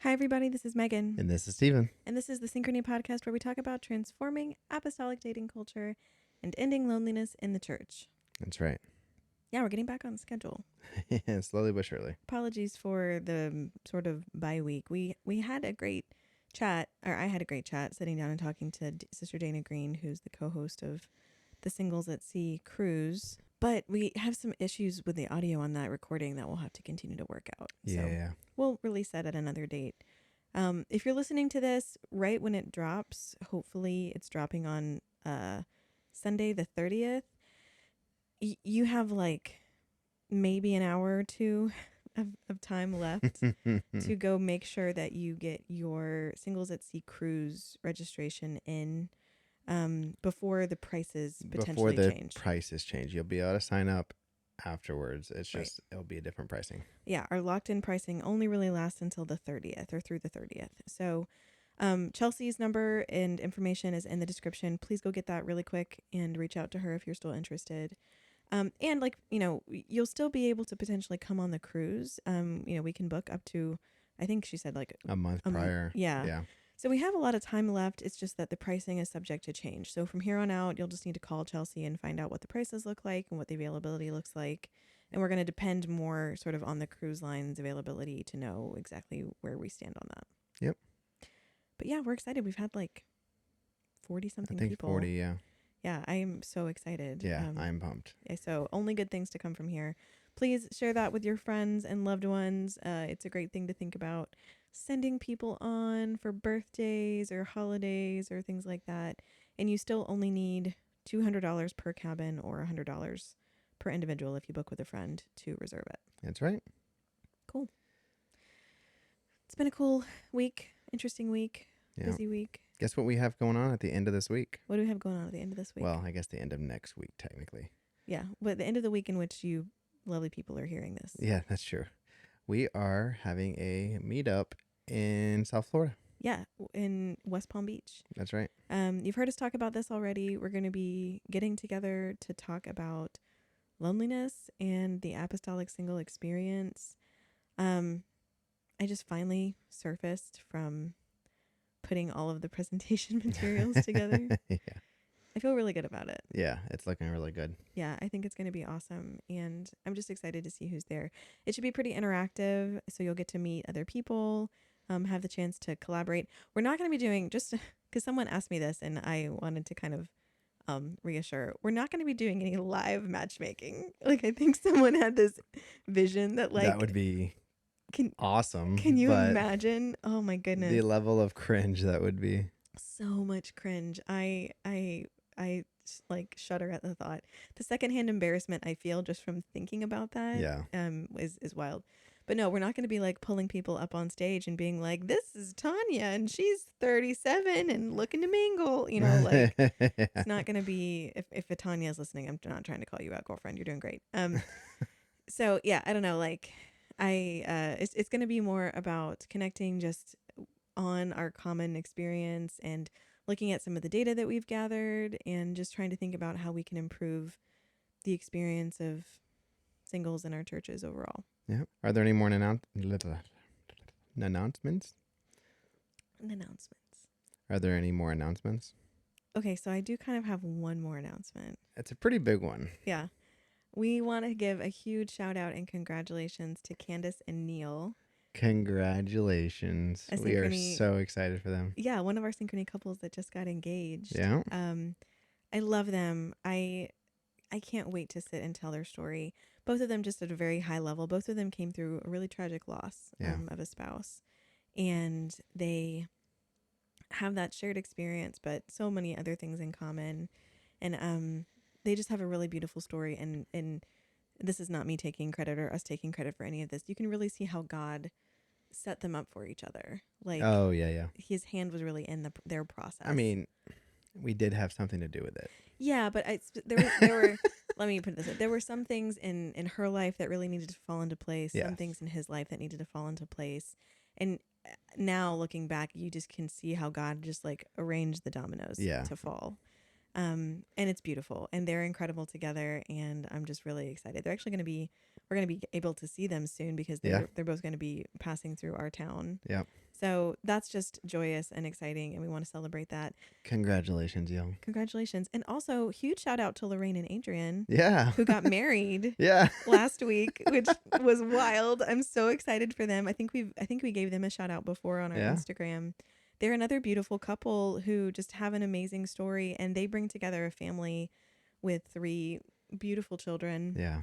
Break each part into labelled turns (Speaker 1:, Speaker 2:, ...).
Speaker 1: Hi, everybody. This is Megan.
Speaker 2: And this is Steven.
Speaker 1: And this is the Synchrony podcast where we talk about transforming apostolic dating culture and ending loneliness in the church.
Speaker 2: That's right.
Speaker 1: Yeah, we're getting back on schedule.
Speaker 2: Slowly but surely.
Speaker 1: Apologies for the sort of bi-week. We had a great chat, or I had a great chat sitting down and talking to Sister Dana Green, who's the co-host of the Singles at Sea cruise. But we have some issues with the audio on that recording that we'll have to continue to work out.
Speaker 2: Yeah.
Speaker 1: So we'll release that at another date. If you're listening to this right when it drops, hopefully it's dropping on Sunday the 30th. You have like maybe an hour or two of time left to go make sure that you get your Singles at Sea cruise registration in before the prices potentially change.
Speaker 2: Prices change. You'll be able to sign up afterwards. It's just, It'll be a different pricing.
Speaker 1: Yeah, our locked-in pricing only really lasts until the 30th or through the 30th. So Chelsea's number and information is in the description. Please go get that really quick and reach out to her if you're still interested. And like, you'll still be able to potentially come on the cruise. We can book up to, I think she said like
Speaker 2: a month prior.
Speaker 1: Yeah. So we have a lot of time left. It's just that the pricing is subject to change. So from here on out, you'll just need to call Chelsea and find out what the prices look like and what the availability looks like. And we're going to depend more sort of on the cruise line's availability to know exactly where we stand on that.
Speaker 2: Yep.
Speaker 1: But yeah, we're excited. We've had like 40-something people.
Speaker 2: 40, yeah.
Speaker 1: Yeah, I am so excited.
Speaker 2: Yeah, I'm pumped.
Speaker 1: Yeah, so only good things to come from here. Please share that with your friends and loved ones. It's a great thing to think about. Sending people on for birthdays or holidays or things like that. And you still only need $200 per cabin or $100 per individual if you book with a friend to reserve it.
Speaker 2: That's right.
Speaker 1: Cool. It's been a cool week, interesting week, busy week.
Speaker 2: Guess what we have going on at the end of this week?
Speaker 1: What do we have going on at the end of this week?
Speaker 2: Well, I guess the end of next week, technically.
Speaker 1: Yeah, but the end of the week in which you lovely people are hearing this.
Speaker 2: Yeah, that's true. We are having a meetup in South Florida.
Speaker 1: Yeah, in West Palm Beach.
Speaker 2: That's right.
Speaker 1: You've heard us talk about this already. We're going to be getting together to talk about loneliness and the apostolic single experience. I just finally surfaced from putting all of the presentation materials together.
Speaker 2: Yeah.
Speaker 1: I feel really good about it.
Speaker 2: Yeah, it's looking really good.
Speaker 1: Yeah, I think it's going to be awesome. And I'm just excited to see who's there. It should be pretty interactive. So you'll get to meet other people, have the chance to collaborate. We're not going to be doing, just because someone asked me this and I wanted to kind of reassure, we're not going to be doing any live matchmaking. Like, I think someone had this vision that like...
Speaker 2: That would be awesome.
Speaker 1: Can you imagine? Oh my goodness.
Speaker 2: The level of cringe that would be.
Speaker 1: So much cringe. I like shudder at the thought. The secondhand embarrassment I feel just from thinking about that is wild. But no, we're not going to be like pulling people up on stage and being like, this is Tanya and she's 37 and looking to mingle. Like it's not going to be, if a Tanya is listening, I'm not trying to call you out, girlfriend. You're doing great. So yeah, I don't know. Like it's going to be more about connecting just on our common experience and looking at some of the data that we've gathered and just trying to think about how we can improve the experience of singles in our churches overall.
Speaker 2: Yeah. Are there any more announcements? Are there any more announcements?
Speaker 1: Okay, so I do kind of have one more announcement.
Speaker 2: It's a pretty big one.
Speaker 1: Yeah. We want to give a huge shout out and congratulations to Candace and Neil.
Speaker 2: Congratulations. We are so excited for them.
Speaker 1: Yeah, one of our Synchrony couples that just got engaged.
Speaker 2: Yeah.
Speaker 1: I love them. I can't wait to sit and tell their story. Both of them just at a very high level. Both of them came through a really tragic loss of a spouse. And they have that shared experience, but so many other things in common. And they just have a really beautiful story. And this is not me taking credit or us taking credit for any of this. You can really see how God set them up for each other. Like,
Speaker 2: oh yeah.
Speaker 1: His hand was really in their process.
Speaker 2: I mean, we did have something to do with it.
Speaker 1: Yeah, but there were let me put it this way. There were some things in her life that really needed to fall into place.
Speaker 2: Yeah.
Speaker 1: Some things in his life that needed to fall into place. And now looking back, you just can see how God just like arranged the dominoes to fall. And it's beautiful and they're incredible together. And I'm just really excited. We're we're going to be able to see them soon because they're both going to be passing through our town.
Speaker 2: Yeah.
Speaker 1: So that's just joyous and exciting, and we want to celebrate that.
Speaker 2: Congratulations, yo.
Speaker 1: Congratulations. And also, huge shout out to Lorraine and Adrian.
Speaker 2: Yeah.
Speaker 1: Who got married last week, which was wild. I'm so excited for them. I think we gave them a shout out before on our Instagram. They're another beautiful couple who just have an amazing story, and they bring together a family with 3 beautiful children.
Speaker 2: Yeah.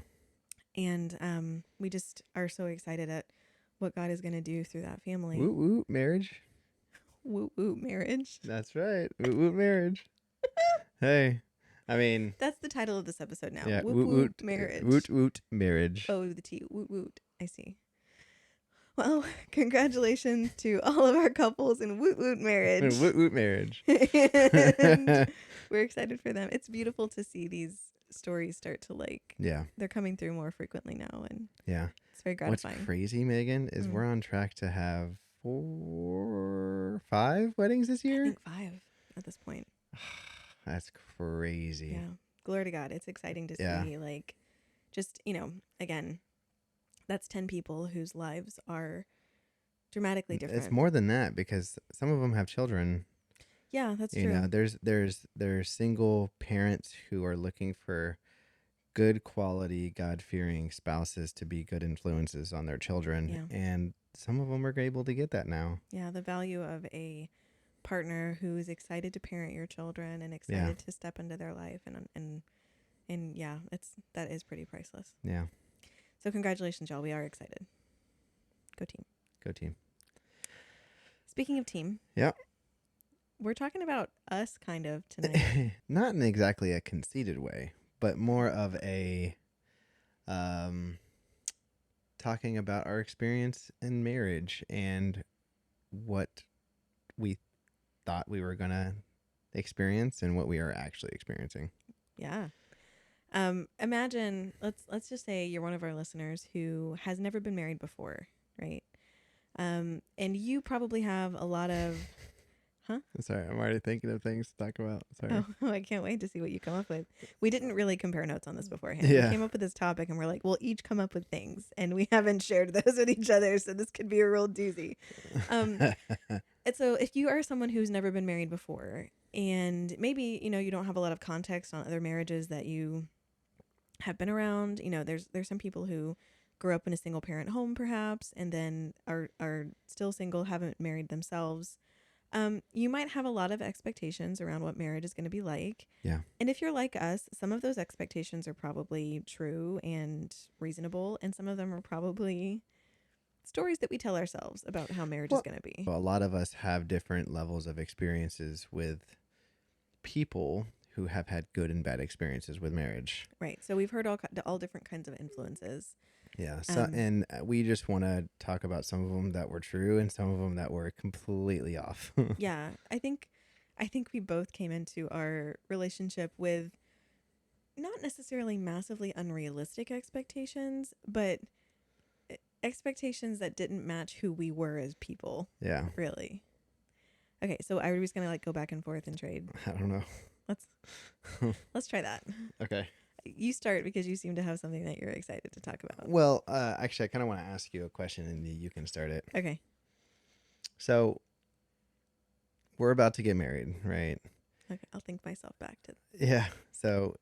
Speaker 1: And we just are so excited at what God is going to do through that family.
Speaker 2: Woot woot marriage.
Speaker 1: Woot woot marriage.
Speaker 2: That's right. Woot woot marriage. Hey, I mean,
Speaker 1: that's the title of this episode now.
Speaker 2: Yeah.
Speaker 1: Woot woot marriage.
Speaker 2: Woot woot marriage.
Speaker 1: Oh, the T. Woot woot. I see. Well, congratulations to all of our couples in woot woot marriage.
Speaker 2: Woot woot marriage.
Speaker 1: And we're excited for them. It's beautiful to see these stories start to they're coming through more frequently now, and it's very gratifying.
Speaker 2: What's crazy, Megan, is we're on track to have 5 weddings this year.
Speaker 1: I think 5 at this point.
Speaker 2: That's crazy.
Speaker 1: Yeah, glory to God. It's exciting to see just again, that's 10 people whose lives are dramatically different.
Speaker 2: It's more than that because some of them have children.
Speaker 1: Yeah, that's true.
Speaker 2: You know, there's single parents who are looking for good quality, God-fearing spouses to be good influences on their children, and some of them are able to get that now. Yeah,
Speaker 1: the value of a partner who is excited to parent your children and excited to step into their life, and that is pretty priceless.
Speaker 2: Yeah.
Speaker 1: So congratulations, y'all. We are excited. Go team.
Speaker 2: Go team.
Speaker 1: Speaking of team.
Speaker 2: Yeah.
Speaker 1: We're talking about us kind of tonight.
Speaker 2: Not in exactly a conceited way, but more of a talking about our experience in marriage and what we thought we were going to experience and what we are actually experiencing.
Speaker 1: Yeah. Imagine, let's just say you're one of our listeners who has never been married before, right? And you probably have a lot of...
Speaker 2: Sorry, I'm already thinking of things to talk about. Sorry.
Speaker 1: Oh, I can't wait to see what you come up with. We didn't really compare notes on this beforehand. We came up with this topic and we're like, we'll each come up with things, and we haven't shared those with each other, so this could be a real doozy. And so if you are someone who's never been married before, and maybe, you don't have a lot of context on other marriages that you have been around, there's some people who grew up in a single parent home perhaps, and then are still single, haven't married themselves. You might have a lot of expectations around what marriage is going to be like.
Speaker 2: Yeah.
Speaker 1: And if you're like us, some of those expectations are probably true and reasonable, and some of them are probably stories that we tell ourselves about how marriage is going to be.
Speaker 2: Well, a lot of us have different levels of experiences with people who have had good and bad experiences with marriage.
Speaker 1: Right. So we've heard all different kinds of influences.
Speaker 2: Yeah. So, and we just want to talk about some of them that were true and some of them that were completely off.
Speaker 1: Yeah. I think we both came into our relationship with not necessarily massively unrealistic expectations, but expectations that didn't match who we were as people.
Speaker 2: Yeah.
Speaker 1: Really. Okay. So are we just going to go back and forth and trade?
Speaker 2: I don't know.
Speaker 1: Let's try that.
Speaker 2: Okay.
Speaker 1: You start because you seem to have something that you're excited to talk about.
Speaker 2: Well, actually, I kind of want to ask you a question, and you can start it.
Speaker 1: Okay.
Speaker 2: So, we're about to get married, right?
Speaker 1: Okay, I'll think myself back to.
Speaker 2: Yeah. So,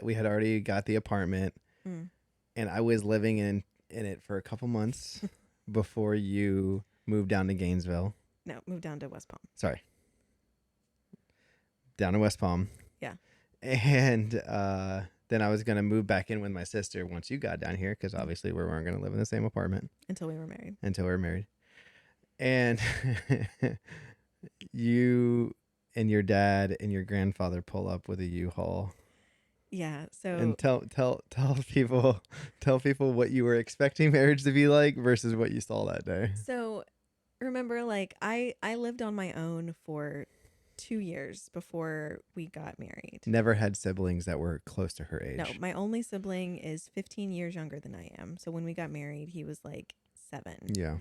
Speaker 2: we had already got the apartment, and I was living in it for a couple months before you moved down to Gainesville.
Speaker 1: No, moved down to West Palm.
Speaker 2: Sorry. Down to West Palm.
Speaker 1: Yeah.
Speaker 2: And then I was going to move back in with my sister once you got down here, because obviously we weren't going to live in the same apartment.
Speaker 1: Until we were married.
Speaker 2: And you and your dad and your grandfather pull up with a U-Haul.
Speaker 1: Yeah. So.
Speaker 2: And tell people what you were expecting marriage to be like versus what you saw that day.
Speaker 1: So remember, I lived on my own for 2 years before we got married.
Speaker 2: Never had siblings that were close to her age.
Speaker 1: No, my only sibling is 15 years younger than I am. So when we got married, he was 7.
Speaker 2: Yeah.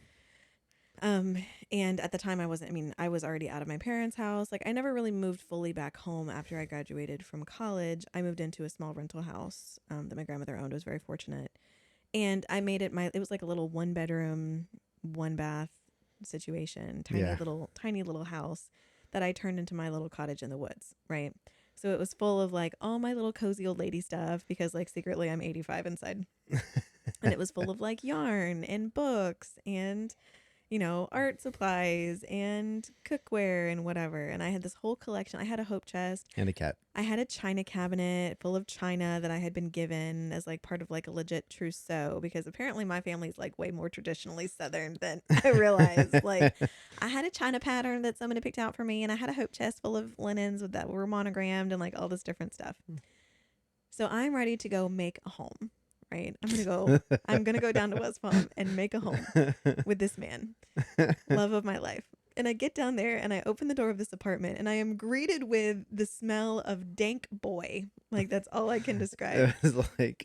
Speaker 1: Um, and at the time I was already out of my parents' house. Like I never really moved fully back home after I graduated from college. I moved into a small rental house that my grandmother owned. I was very fortunate. And I made it was like a little 1 bedroom, 1 bath situation, tiny little house that I turned into my little cottage in the woods, right? So it was full of like all my little cozy old lady stuff because like secretly I'm 85 inside. And it was full of like yarn and books and art supplies and cookware and whatever. And I had this whole collection. I had a hope chest
Speaker 2: and a cat.
Speaker 1: I had a china cabinet full of china that I had been given as like part of like a legit trousseau because apparently my family's like way more traditionally Southern than I realized. Like I had a china pattern that someone had picked out for me, and I had a hope chest full of linens that were monogrammed and like all this different stuff. So I'm ready to go make a home. Right. I'm gonna go down to West Palm and make a home with this man. Love of my life. And I get down there and I open the door of this apartment and I am greeted with the smell of dank boy. Like that's all I can describe.
Speaker 2: It was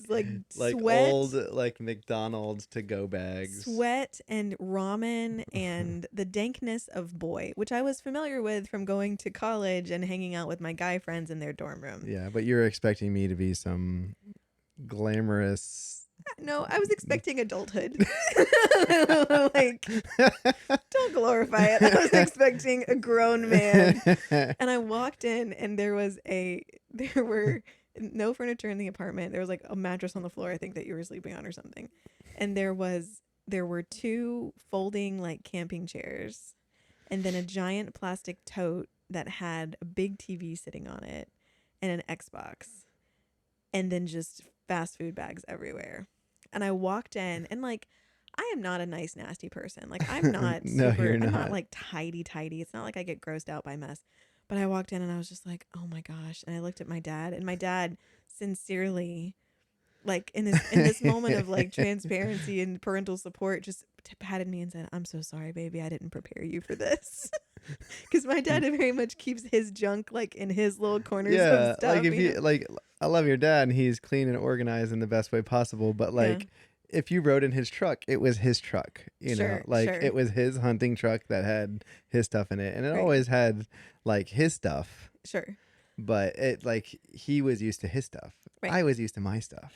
Speaker 1: like
Speaker 2: sweat, old like McDonald's to go bags.
Speaker 1: Sweat and ramen and the dankness of boy, which I was familiar with from going to college and hanging out with my guy friends in their dorm room.
Speaker 2: Yeah, but you're expecting me to be some glamorous.
Speaker 1: No, I was expecting adulthood. Like, don't glorify it. I was expecting a grown man. And I walked in and there were no furniture in the apartment. There was like a mattress on the floor, I think, that you were sleeping on or something. And there were 2 folding like camping chairs and then a giant plastic tote that had a big TV sitting on it and an Xbox. And then just fast food bags everywhere. And I walked in and like I am not a nice nasty person. Like I'm not I'm not like tidy. It's not like I get grossed out by mess. But I walked in and I was just like, "Oh my gosh." And I looked at my dad and my dad sincerely like in this moment of like transparency and parental support just patted me and said, "I'm so sorry, baby. I didn't prepare you for this." Because my dad very much keeps his junk like in his little corners of stuff.
Speaker 2: Like if you like, I love your dad and he's clean and organized in the best way possible. But like, if you rode in his truck, it was his truck. You know, like it was his hunting truck that had his stuff in it, and it always had like his stuff.
Speaker 1: Sure.
Speaker 2: But it like he was used to his stuff. Right. I was used to my stuff.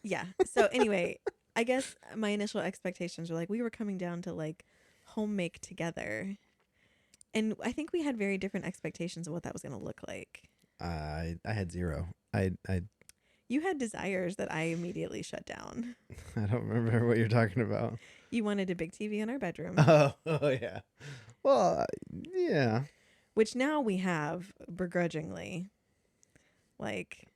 Speaker 1: Yeah. So anyway, I guess my initial expectations were like we were coming down to like home make together. And I think we had very different expectations of what that was going to look like.
Speaker 2: I had zero.
Speaker 1: You had desires that I immediately shut down.
Speaker 2: I don't remember what you're talking about.
Speaker 1: You wanted a big TV in our bedroom.
Speaker 2: Oh yeah. Well, yeah.
Speaker 1: Which now we have begrudgingly. Like,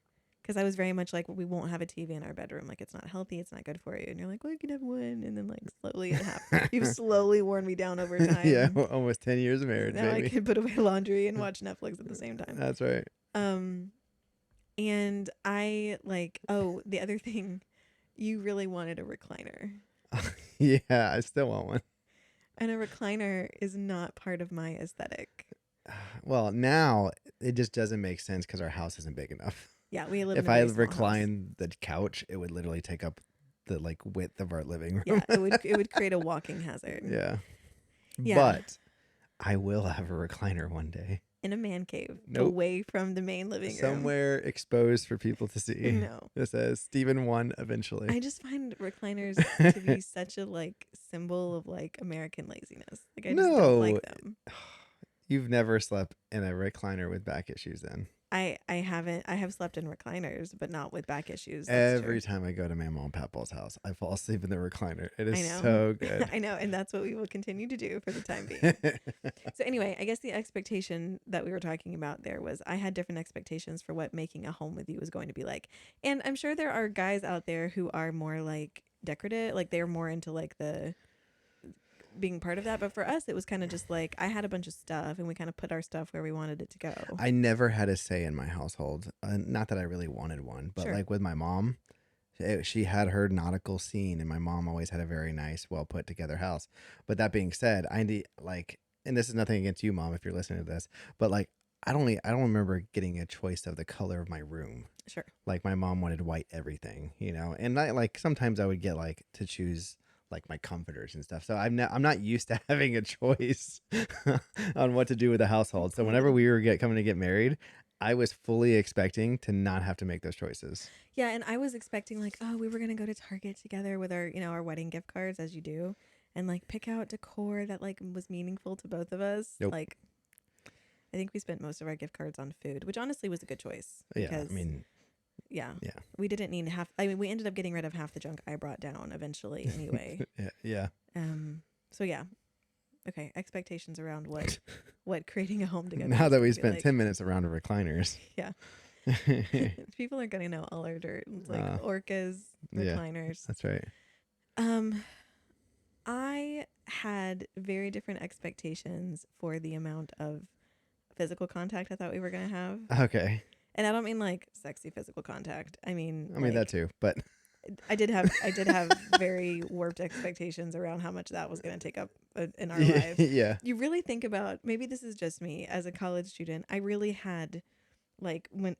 Speaker 1: because I was very much like, well, we won't have a TV in our bedroom. Like, it's not healthy. It's not good for you. And you're like, well, you can have one. And then, like, slowly it happened. You've slowly worn me down over time.
Speaker 2: Yeah, almost 10 years of marriage.
Speaker 1: Now baby. I can put away laundry and watch Netflix at the same time.
Speaker 2: That's right.
Speaker 1: And I, like, oh, the other thing, you really wanted a recliner.
Speaker 2: Yeah, I still want one.
Speaker 1: And a recliner is not part of my aesthetic.
Speaker 2: Well, now it just doesn't make sense because our house isn't big enough.
Speaker 1: Yeah, we live
Speaker 2: if
Speaker 1: in a
Speaker 2: I
Speaker 1: very small
Speaker 2: recline the couch, it would literally take up the like width of our living room.
Speaker 1: Yeah, it would create a walking hazard.
Speaker 2: Yeah. But I will have a recliner one day.
Speaker 1: In a man cave, away from the main living room.
Speaker 2: Somewhere exposed for people to see.
Speaker 1: No.
Speaker 2: It says Stephen won eventually.
Speaker 1: I just find recliners to be such a like symbol of like American laziness. Like I just don't like them.
Speaker 2: You've never slept in a recliner with back issues then?
Speaker 1: I haven't. I have slept in recliners, but not with back issues.
Speaker 2: Every time I go to my mom and papa's house, I fall asleep in the recliner. It is so good.
Speaker 1: I know, and that's what we will continue to do for the time being. So anyway, I guess the expectation that we were talking about there was I had different expectations for what making a home with you was going to be like. And I'm sure there are guys out there who are more like decorative, like they're more into like the being part of that, but for us it was kind of just like I had a bunch of stuff and we kind of put our stuff where we wanted it to go.
Speaker 2: I never had a say in my household, not that I really wanted one, but like with my mom, she had her nautical scene, and my mom always had a very nice, well put together house. But that being said, I need like, and this is nothing against you, Mom, if you're listening to this, but like I don't remember getting a choice of the color of my room.
Speaker 1: Sure.
Speaker 2: Like my mom wanted white everything, you know, and I like sometimes I would get like to choose like my comforters and stuff. So I'm not used to having a choice on what to do with the household. So whenever we were coming to get married, I was fully expecting to not have to make those choices.
Speaker 1: Yeah, and I was expecting like, oh, we were gonna go to Target together with our, our wedding gift cards, as you do, and like pick out decor that like was meaningful to both of us.
Speaker 2: Nope.
Speaker 1: Like, I think we spent most of our gift cards on food, which honestly was a good choice.
Speaker 2: Because, yeah, I mean,
Speaker 1: yeah, we didn't need half. I mean, we ended up getting rid of half the junk I brought down eventually, anyway.
Speaker 2: yeah.
Speaker 1: So yeah. Okay, expectations around what creating a home together.
Speaker 2: Now that we spent 10 minutes around of recliners.
Speaker 1: Yeah. People are gonna know all our dirt. It's like orcas, recliners.
Speaker 2: Yeah, that's right.
Speaker 1: I had very different expectations for the amount of physical contact I thought we were gonna have.
Speaker 2: Okay.
Speaker 1: And I don't mean like sexy physical contact. I mean
Speaker 2: like, that too, but
Speaker 1: I did have very warped expectations around how much that was going to take up in our lives.
Speaker 2: Yeah.
Speaker 1: You really think about, maybe this is just me as a college student. I really had like when,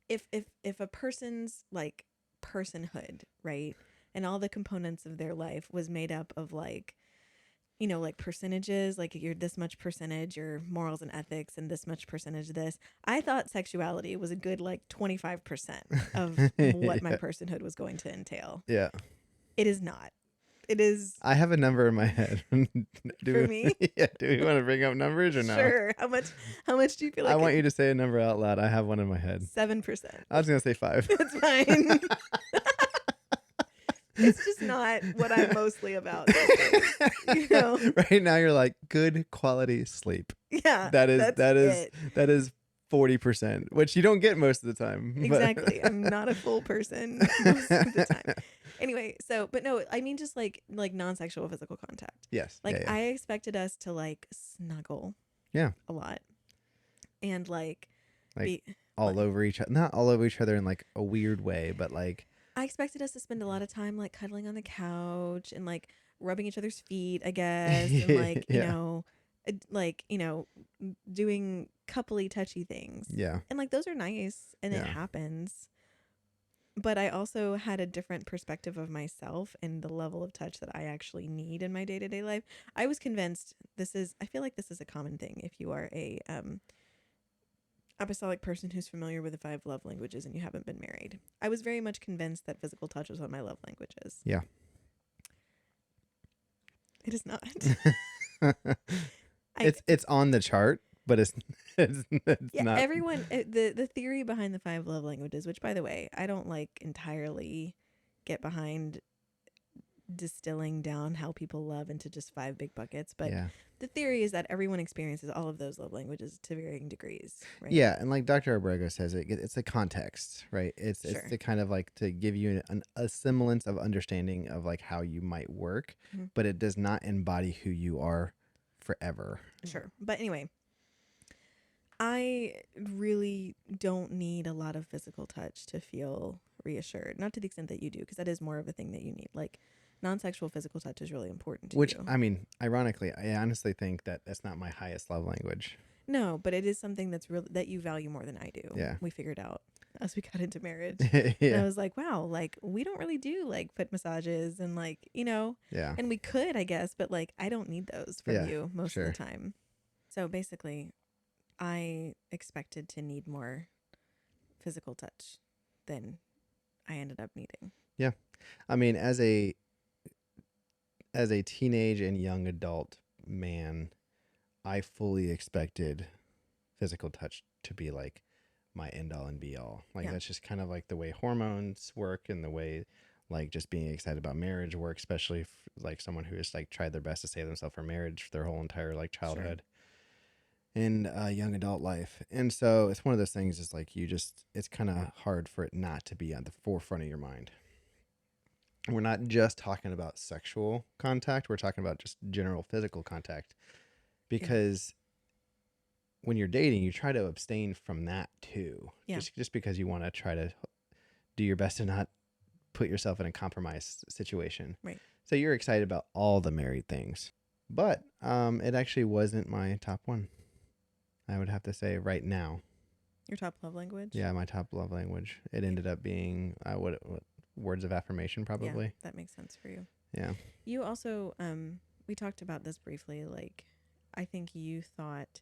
Speaker 1: if a person's like personhood, right? And all the components of their life was made up of like, like percentages, like you're this much percentage, your morals and ethics, and this much percentage this. I thought sexuality was a good like 25% of what my personhood was going to entail.
Speaker 2: Yeah.
Speaker 1: It is not. It is.
Speaker 2: I have a number in my head.
Speaker 1: For me?
Speaker 2: Yeah. Do we want to bring up numbers or not?
Speaker 1: Sure. How much do you feel like?
Speaker 2: I want you to say a number out loud. I have one in my head.
Speaker 1: 7%.
Speaker 2: I was going to say 5.
Speaker 1: It's fine. It's just not what I'm mostly about.
Speaker 2: Right now you're like good quality sleep.
Speaker 1: Yeah.
Speaker 2: That is 40%, which you don't get most of the time.
Speaker 1: Exactly. I'm not a full person most of the time. Anyway, but no, I mean just like non-sexual physical contact.
Speaker 2: Yes.
Speaker 1: Like I expected us to like snuggle.
Speaker 2: Yeah.
Speaker 1: A lot. And like
Speaker 2: be all over each other. Not all over each other in like a weird way, but like
Speaker 1: I expected us to spend a lot of time like cuddling on the couch and like rubbing each other's feet, I guess, and like doing coupley touchy things.
Speaker 2: Yeah.
Speaker 1: And like those are nice and it happens. But I also had a different perspective of myself and the level of touch that I actually need in my day-to-day life. I was convinced I feel like this is a common thing if you are a apostolic person who's familiar with the 5 love languages and you haven't been married. I was very much convinced that physical touch was one of my love languages.
Speaker 2: Yeah.
Speaker 1: It is not.
Speaker 2: It's on the chart, but it's not.
Speaker 1: Everyone, the theory behind the 5 love languages, which by the way, I don't like entirely get behind distilling down how people love into just 5 big buckets, but the theory is that everyone experiences all of those love languages to varying degrees, right?
Speaker 2: Yeah, and like Dr. Abrego says, it's the context, right? It's the kind of like to give you a semblance of understanding of like how you might work, but it does not embody who you are forever.
Speaker 1: Sure. But anyway, I really don't need a lot of physical touch to feel reassured. Not to the extent that you do, because that is more of a thing that you need. Like non-sexual physical touch is really important to you.
Speaker 2: I mean, ironically, I honestly think that that's not my highest love language.
Speaker 1: No, but it is something that you value more than I do.
Speaker 2: Yeah.
Speaker 1: We figured out as we got into marriage. And I was like, wow, like we don't really do like foot massages and like,
Speaker 2: Yeah.
Speaker 1: And we could, I guess, but like I don't need those from you most of the time. So basically, I expected to need more physical touch than I ended up needing.
Speaker 2: Yeah. I mean, as a teenage and young adult man, I fully expected physical touch to be like my end all and be all. Like that's just kind of like the way hormones work and the way like just being excited about marriage works, especially if, like someone who has like tried their best to save themselves from marriage their whole entire like childhood and young adult life. And so it's one of those things is like it's kind of hard for it not to be on the forefront of your mind. We're not just talking about sexual contact. We're talking about just general physical contact because when you're dating, you try to abstain from that too. Yeah. Just because you want to try to do your best to not put yourself in a compromised situation.
Speaker 1: Right.
Speaker 2: So you're excited about all the married things, but it actually wasn't my top one. I would have to say right now.
Speaker 1: Your top love language?
Speaker 2: Yeah, my top love language. It ended up being words of affirmation, probably.
Speaker 1: Yeah, that makes sense for you.
Speaker 2: Yeah.
Speaker 1: You also, we talked about this briefly. Like, I think you thought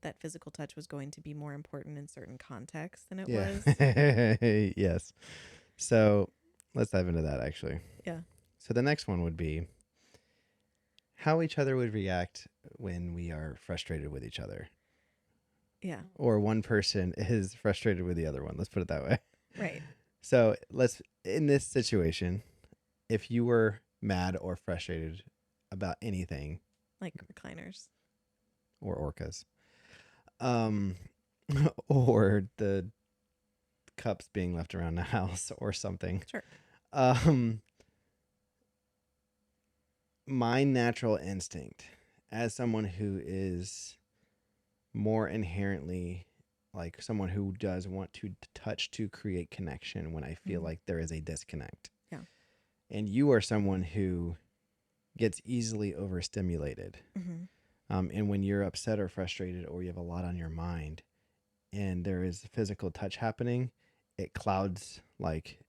Speaker 1: that physical touch was going to be more important in certain contexts than it was.
Speaker 2: Yes. So let's dive into that, actually.
Speaker 1: Yeah.
Speaker 2: So the next one would be how each other would react when we are frustrated with each other.
Speaker 1: Yeah.
Speaker 2: Or one person is frustrated with the other one. Let's put it that way.
Speaker 1: Right.
Speaker 2: So in this situation, if you were mad or frustrated about anything,
Speaker 1: like recliners
Speaker 2: or orcas, or the cups being left around the house or something.
Speaker 1: Sure.
Speaker 2: My natural instinct as someone who is more inherently like someone who does want to touch to create connection when I feel like there is a disconnect.
Speaker 1: Yeah.
Speaker 2: And you are someone who gets easily overstimulated. And when you're upset or frustrated or you have a lot on your mind and there is physical touch happening, it clouds, like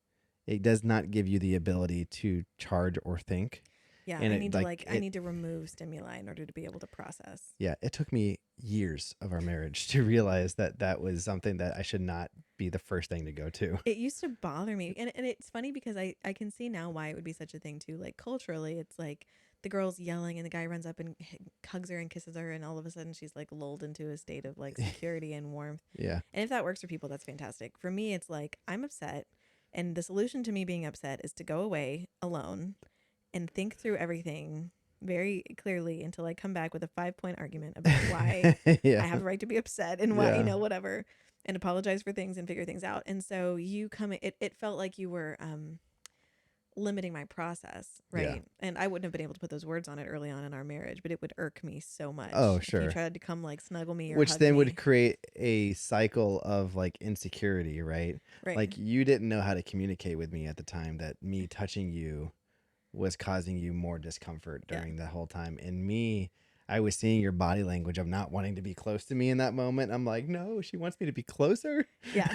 Speaker 2: it does not give you the ability to charge or think.
Speaker 1: Yeah, and I need to remove stimuli in order to be able to process.
Speaker 2: Yeah, it took me years of our marriage to realize that was something that I should not be the first thing to go to.
Speaker 1: It used to bother me. And it's funny because I can see now why it would be such a thing too. Like culturally, it's like the girl's yelling and the guy runs up and hugs her and kisses her, and all of a sudden she's like lulled into a state of like security and warmth.
Speaker 2: Yeah.
Speaker 1: And if that works for people, that's fantastic. For me, it's like I'm upset, and the solution to me being upset is to go away alone and think through everything very clearly until I come back with a 5-point argument about why I have a right to be upset and why, whatever, and apologize for things and figure things out. And so you come, it felt like you were limiting my process, right? Yeah. And I wouldn't have been able to put those words on it early on in our marriage, but it would irk me so much.
Speaker 2: Oh, sure.
Speaker 1: If you tried to come like snuggle me or
Speaker 2: which
Speaker 1: hug
Speaker 2: then
Speaker 1: me.
Speaker 2: Would create a cycle of like insecurity, right?
Speaker 1: Right.
Speaker 2: Like you didn't know how to communicate with me at the time that me touching you was causing you more discomfort during the whole time. And I was seeing your body language of not wanting to be close to me in that moment. I'm like, no, she wants me to be closer.
Speaker 1: Yeah.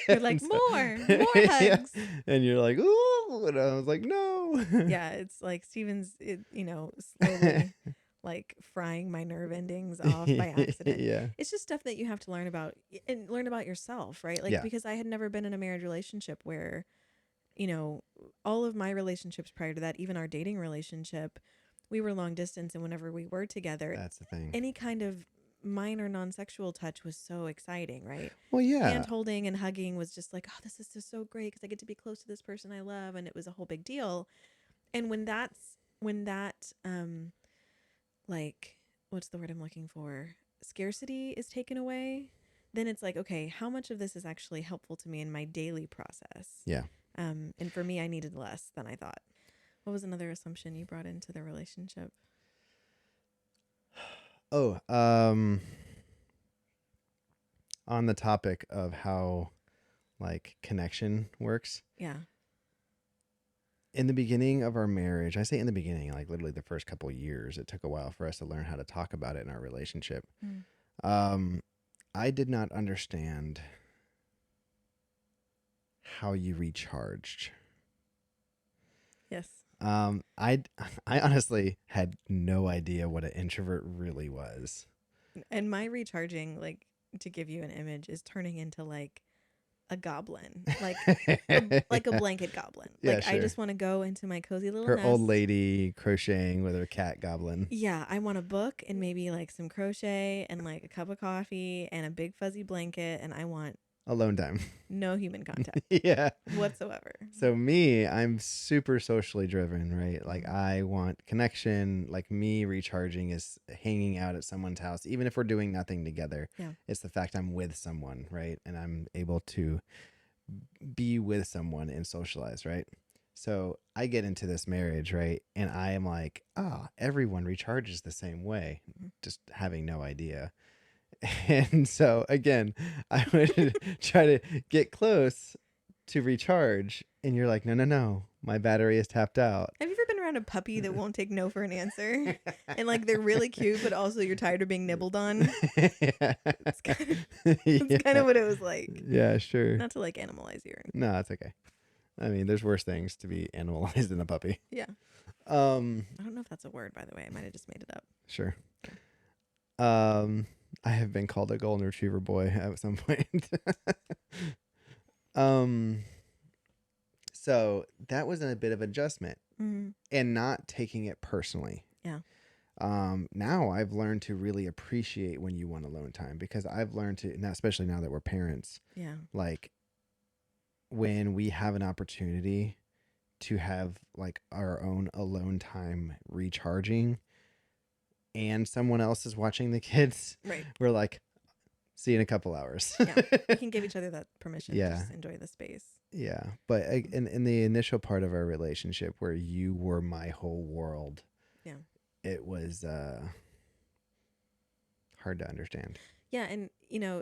Speaker 1: You're like, more hugs. Yeah.
Speaker 2: And you're like, ooh. And I was like, no.
Speaker 1: Yeah. It's like Steven's, slowly like frying my nerve endings off by accident.
Speaker 2: Yeah.
Speaker 1: It's just stuff that you have to learn about and learn about yourself, right? Like, because I had never been in a marriage relationship where, all of my relationships prior to that, even our dating relationship, we were long distance. And whenever we were together,
Speaker 2: that's the thing.
Speaker 1: Any kind of minor non-sexual touch was so exciting, right?
Speaker 2: Well, yeah.
Speaker 1: Hand holding and hugging was just like, oh, this is just so great because I get to be close to this person I love. And it was a whole big deal. And when that, like, what's the word I'm looking for? Scarcity is taken away. Then it's like, okay, how much of this is actually helpful to me in my daily process?
Speaker 2: Yeah.
Speaker 1: And for me, I needed less than I thought. What was another assumption you brought into the relationship?
Speaker 2: Oh, on the topic of how like connection works.
Speaker 1: Yeah.
Speaker 2: In the beginning of our marriage, I say in the beginning, like literally the first couple of years, it took a while for us to learn how to talk about it in our relationship. I did not understand how you recharged.
Speaker 1: Yes.
Speaker 2: I honestly had no idea what an introvert really was.
Speaker 1: And my recharging, like to give you an image, is turning into like a goblin, like like a blanket goblin. Like sure. I just want to go into my cozy little nest.
Speaker 2: Old lady crocheting with her cat goblin.
Speaker 1: Yeah, I want a book and maybe like some crochet and like a cup of coffee and a big fuzzy blanket, and I want
Speaker 2: alone time.
Speaker 1: No human contact.
Speaker 2: Yeah.
Speaker 1: Whatsoever.
Speaker 2: So I'm super socially driven, right? Like I want connection. Like me recharging is hanging out at someone's house, even if we're doing nothing together.
Speaker 1: Yeah.
Speaker 2: It's the fact I'm with someone, right? And I'm able to be with someone and socialize, right? So I get into this marriage, right? And I am like, everyone recharges the same way, just having no idea. And so again, I would try to get close to recharge, and you're like, no, my battery is tapped out.
Speaker 1: Have you ever been around a puppy that won't take no for an answer? And like they're really cute, but also you're tired of being nibbled on? Yeah. It's kind of what it was like.
Speaker 2: Yeah, sure.
Speaker 1: Not to like animalize you or anything.
Speaker 2: No, that's okay. I mean, there's worse things to be animalized than a puppy.
Speaker 1: Yeah.
Speaker 2: Um,
Speaker 1: I don't know if that's a word, by the way. I might have just made it up.
Speaker 2: Sure.
Speaker 1: Okay.
Speaker 2: I have been called a golden retriever boy at some point. um, so that was a bit of adjustment and not taking it personally.
Speaker 1: Yeah.
Speaker 2: Now I've learned to really appreciate when you want alone time, because I've learned to, now, especially now that we're parents, like when we have an opportunity to have like our own alone time recharging and someone else is watching the kids,
Speaker 1: right,
Speaker 2: we're like, see you in a couple hours.
Speaker 1: Yeah, we can give each other that permission to just enjoy the space.
Speaker 2: Yeah, but in the initial part of our relationship where you were my whole world, it was hard to understand.
Speaker 1: Yeah, and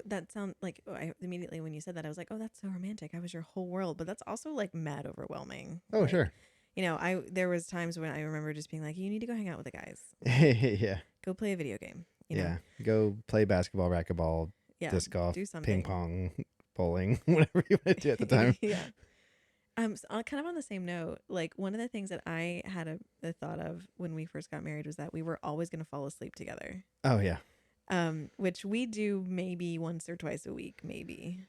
Speaker 1: that sound like, immediately when you said that, I was like, oh, that's so romantic. I was your whole world, but that's also like mad overwhelming.
Speaker 2: Oh,
Speaker 1: like,
Speaker 2: sure.
Speaker 1: There was times when I remember just being like, you need to go hang out with the guys.
Speaker 2: Yeah.
Speaker 1: Go play a video game.
Speaker 2: Go play basketball, racquetball, disc golf, ping pong, bowling, whatever you want to do at the time.
Speaker 1: So, kind of on the same note, like one of the things that I had a thought of when we first got married was that we were always going to fall asleep together.
Speaker 2: Oh yeah.
Speaker 1: Which we do maybe once or twice a week, maybe.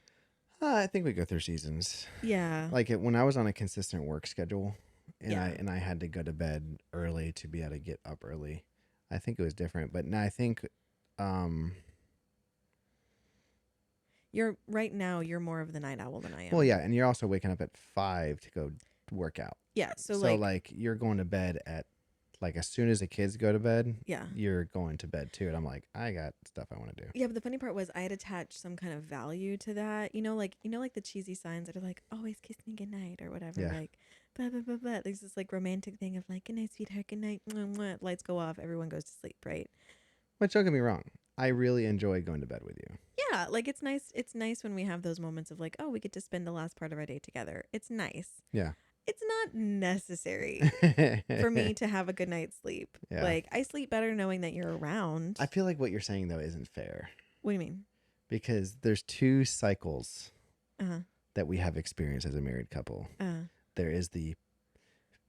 Speaker 2: I think we go through seasons.
Speaker 1: Yeah.
Speaker 2: Like when I was on a consistent work schedule, and I had to go to bed early to be able to get up early, I think it was different. But now I think,
Speaker 1: you're more of the night owl than I am.
Speaker 2: Well, yeah, and you're also waking up at 5 to go work out.
Speaker 1: Yeah, so
Speaker 2: like you're going to bed at, like, as soon as the kids go to bed, you're going to bed too. And I'm like, I got stuff I want to do.
Speaker 1: Yeah, but the funny part was I had attached some kind of value to that. Like the cheesy signs that are like, always kiss me goodnight or whatever. Yeah. Like, blah, blah, blah, blah. There's this like romantic thing of like, good night, sweetheart, good night. Mwah, mwah. Lights go off. Everyone goes to sleep, right?
Speaker 2: But don't get me wrong. I really enjoy going to bed with you.
Speaker 1: Yeah, like it's nice. It's nice when we have those moments of like, oh, we get to spend the last part of our day together. It's nice.
Speaker 2: Yeah.
Speaker 1: It's not necessary for me to have a good night's sleep. Yeah. Like, I sleep better knowing that you're around.
Speaker 2: I feel like what you're saying, though, isn't fair.
Speaker 1: What do you mean?
Speaker 2: Because there's 2 cycles that we have experienced as a married couple. There is the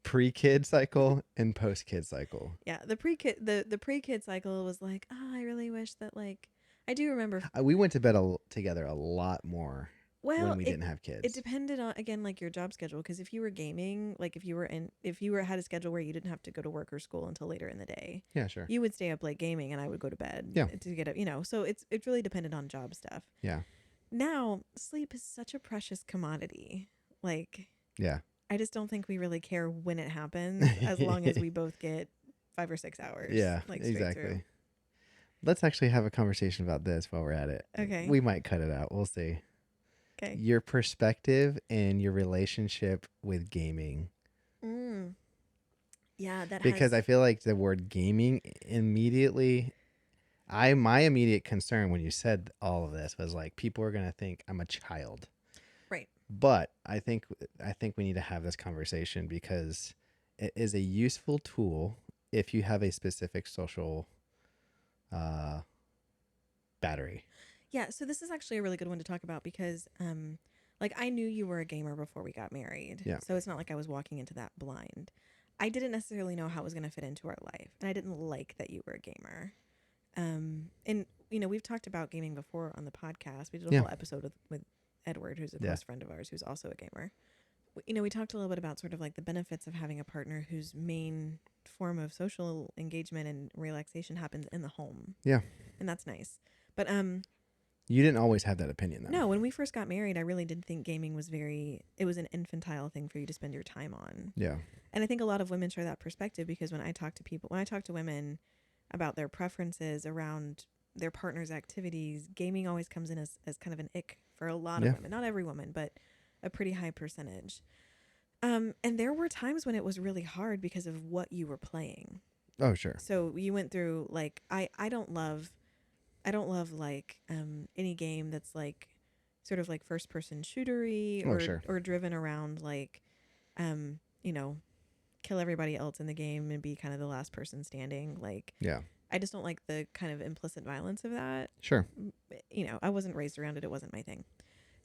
Speaker 2: pre-kid cycle and post-kid cycle.
Speaker 1: Yeah, the pre-kid cycle was like, oh, I really wish that, like, I do remember.
Speaker 2: We went to bed together a lot more.
Speaker 1: Well,
Speaker 2: when we didn't have kids.
Speaker 1: It depended on, again, like your job schedule. Because if you were gaming, like if you had a schedule where you didn't have to go to work or school until later in the day,
Speaker 2: yeah, sure,
Speaker 1: you would stay up late gaming, and I would go to bed. To get up, so it really depended on job stuff.
Speaker 2: Yeah.
Speaker 1: Now sleep is such a precious commodity. Like,
Speaker 2: yeah,
Speaker 1: I just don't think we really care when it happens, as long as we both get 5 or 6 hours.
Speaker 2: Yeah,
Speaker 1: like
Speaker 2: exactly.
Speaker 1: Through.
Speaker 2: Let's actually have a conversation about this while we're at it.
Speaker 1: Okay.
Speaker 2: We might cut it out. We'll see.
Speaker 1: Okay.
Speaker 2: Your perspective and your relationship with gaming.
Speaker 1: Yeah,
Speaker 2: because I feel like the word gaming immediately, my immediate concern when you said all of this was like, people are going to think I'm a child.
Speaker 1: Right.
Speaker 2: But I think we need to have this conversation because it is a useful tool if you have a specific social battery.
Speaker 1: Yeah, so this is actually a really good one to talk about because, like, I knew you were a gamer before we got married.
Speaker 2: Yeah.
Speaker 1: So it's not like I was walking into that blind. I didn't necessarily know how it was going to fit into our life, and I didn't like that you were a gamer. And we've talked about gaming before on the podcast. We did a whole episode with Edward, who's a close friend of ours, who's also a gamer. We talked a little bit about sort of like the benefits of having a partner whose main form of social engagement and relaxation happens in the home.
Speaker 2: Yeah.
Speaker 1: And that's nice. But
Speaker 2: you didn't always have that opinion, though.
Speaker 1: No, when we first got married, I really did think gaming was it was an infantile thing for you to spend your time on.
Speaker 2: Yeah.
Speaker 1: And I think a lot of women share that perspective because when I talk to women about their preferences around their partner's activities, gaming always comes in as kind of an ick for a lot of women. Not every woman, but a pretty high percentage. And there were times when it was really hard because of what you were playing.
Speaker 2: Oh, sure.
Speaker 1: So you went through, like, I don't love like any game that's like sort of like first person shootery or driven around like kill everybody else in the game and be kind of the last person standing. Like,
Speaker 2: yeah,
Speaker 1: I just don't like the kind of implicit violence of that.
Speaker 2: Sure.
Speaker 1: I wasn't raised around it. It wasn't my thing.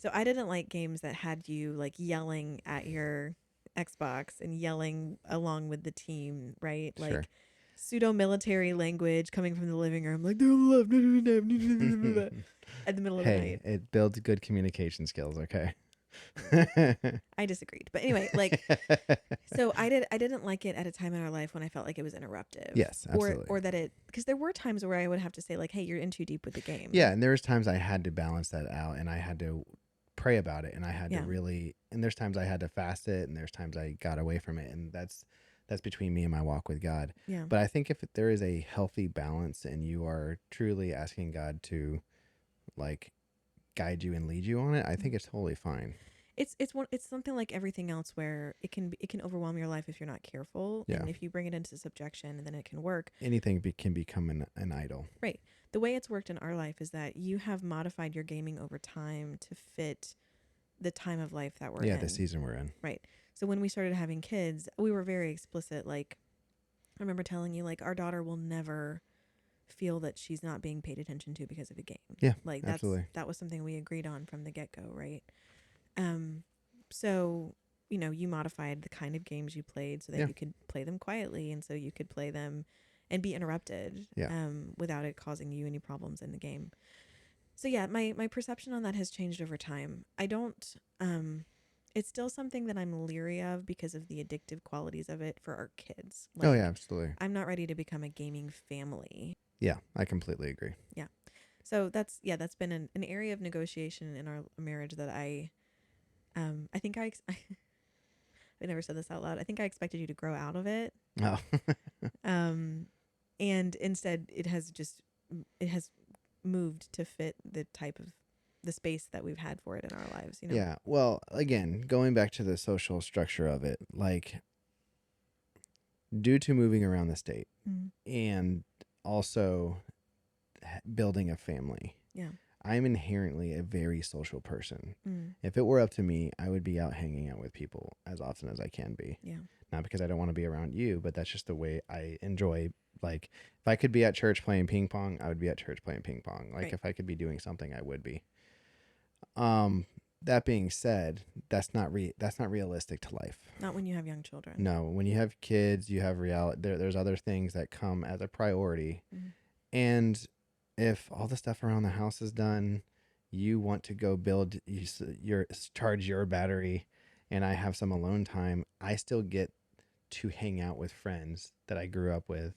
Speaker 1: So I didn't like games that had you like yelling at your Xbox and yelling along with the team, right?
Speaker 2: Sure.
Speaker 1: Like pseudo military language coming from the living room, like they're love at the middle of the
Speaker 2: Hey,
Speaker 1: night.
Speaker 2: it builds good communication skills, okay?
Speaker 1: I disagreed. But anyway, like so I didn't like it at a time in our life when I felt like it was interruptive.
Speaker 2: Yes, absolutely.
Speaker 1: Or that it, because there were times where I would have to say like, hey, you're in too deep with the game.
Speaker 2: Yeah, and there was times I had to balance that out, and I had to pray about it, and I had to really, and there's times I had to fast it, and there's times I got away from it, and that's between me and my walk with God.
Speaker 1: Yeah.
Speaker 2: But I think if there is a healthy balance and you are truly asking God to like guide you and lead you on it, I think it's totally fine.
Speaker 1: It's something like everything else where it can overwhelm your life if you're not careful.
Speaker 2: Yeah.
Speaker 1: And if you bring it into subjection, then it can work.
Speaker 2: Anything can become an idol.
Speaker 1: Right. The way it's worked in our life is that you have modified your gaming over time to fit the time of life that we're in.
Speaker 2: Yeah, the season we're in.
Speaker 1: Right. So when we started having kids, we were very explicit. Like, I remember telling you, like, our daughter will never feel that she's not being paid attention to because of a game.
Speaker 2: Yeah,
Speaker 1: like
Speaker 2: absolutely.
Speaker 1: That was something we agreed on from the get-go, right? So, you know, you modified the kind of games you played so that you could play them quietly, and so you could play them and be interrupted without it causing you any problems in the game. So yeah, my perception on that has changed over time. I don't it's still something that I'm leery of because of the addictive qualities of it for our kids.
Speaker 2: Like, oh yeah, absolutely.
Speaker 1: I'm not ready to become a gaming family.
Speaker 2: Yeah, I completely agree.
Speaker 1: Yeah. So that's been an area of negotiation in our marriage that I think I never said this out loud. I think I expected you to grow out of it.
Speaker 2: Oh.
Speaker 1: And instead it has moved to fit the type of the space that we've had for it in our lives, you know?
Speaker 2: Yeah. Well, again, going back to the social structure of it, like due to moving around the state and also building a family.
Speaker 1: Yeah.
Speaker 2: I'm inherently a very social person. If it were up to me, I would be out hanging out with people as often as I can be.
Speaker 1: Yeah.
Speaker 2: Not because I don't want to be around you, but that's just the way I enjoy. Like, if I could be at church playing ping pong, I would be at church playing ping pong. Like, if I could be doing something, I would be. That being said, that's not realistic to life.
Speaker 1: Not when you have young children.
Speaker 2: No, when you have kids, you have reality. There's other things that come as a priority, and if all the stuff around the house is done, you want to go charge your battery, and I have some alone time, I still get to hang out with friends that I grew up with.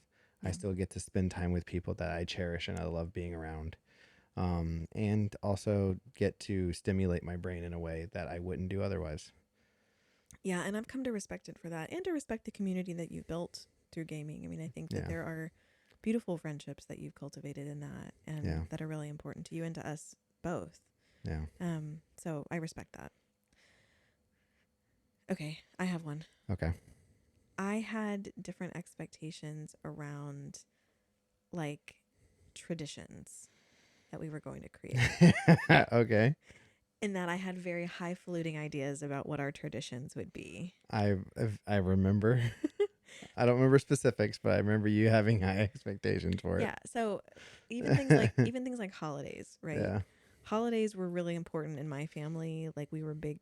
Speaker 2: I still get to spend time with people that I cherish and I love being around. And also get to stimulate my brain in a way that I wouldn't do otherwise.
Speaker 1: Yeah, and I've come to respect it for that, and to respect the community that you've built through gaming. I mean, I think that there are beautiful friendships that you've cultivated in that, and that are really important to you and to us both.
Speaker 2: Yeah.
Speaker 1: So I respect that. Okay, I have one.
Speaker 2: Okay.
Speaker 1: I had different expectations around, like, traditions that we were going to create.
Speaker 2: Okay.
Speaker 1: In that I had very highfalutin ideas about what our traditions would be.
Speaker 2: I remember. I don't remember specifics, but I remember you having high expectations for it.
Speaker 1: Yeah. So even things like holidays, right?
Speaker 2: Yeah.
Speaker 1: Holidays were really important in my family. Like, we were big.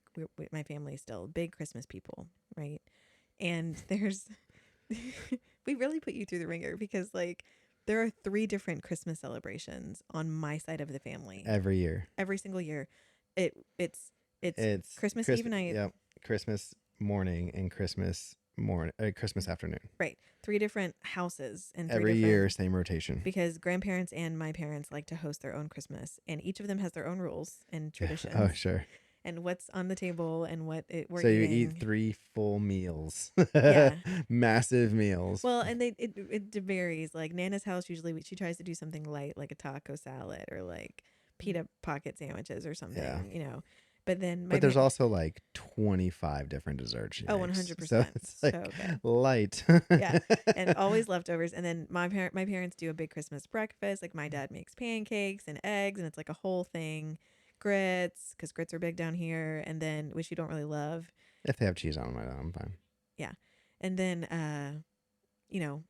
Speaker 1: My family is still big Christmas people, right? And we really put you through the ringer because, like, there are 3 different Christmas celebrations on my side of the family.
Speaker 2: Every year.
Speaker 1: Every single year. It's Christmas Eve night.
Speaker 2: Yep. Christmas morning and Christmas afternoon.
Speaker 1: Right. 3 different houses and 3
Speaker 2: every year, same rotation.
Speaker 1: Because grandparents and my parents like to host their own Christmas, and each of them has their own rules and traditions.
Speaker 2: Oh, sure.
Speaker 1: And what's on the table and what we're
Speaker 2: so you
Speaker 1: eating.
Speaker 2: eat 3 full meals.
Speaker 1: Yeah.
Speaker 2: Massive meals.
Speaker 1: Well, and it varies. Like, Nana's house, usually she tries to do something light, like a taco salad or like pita pocket sandwiches or something, you know. But then
Speaker 2: there's also like 25 different desserts.
Speaker 1: 100%.
Speaker 2: So it's like light.
Speaker 1: Yeah. And always leftovers. And then my parents do a big Christmas breakfast. Like, my dad makes pancakes and eggs, and it's like a whole thing. Grits, because grits are big down here, and then, which you don't really love.
Speaker 2: If they have cheese on them, I'm fine.
Speaker 1: Yeah. And then you know,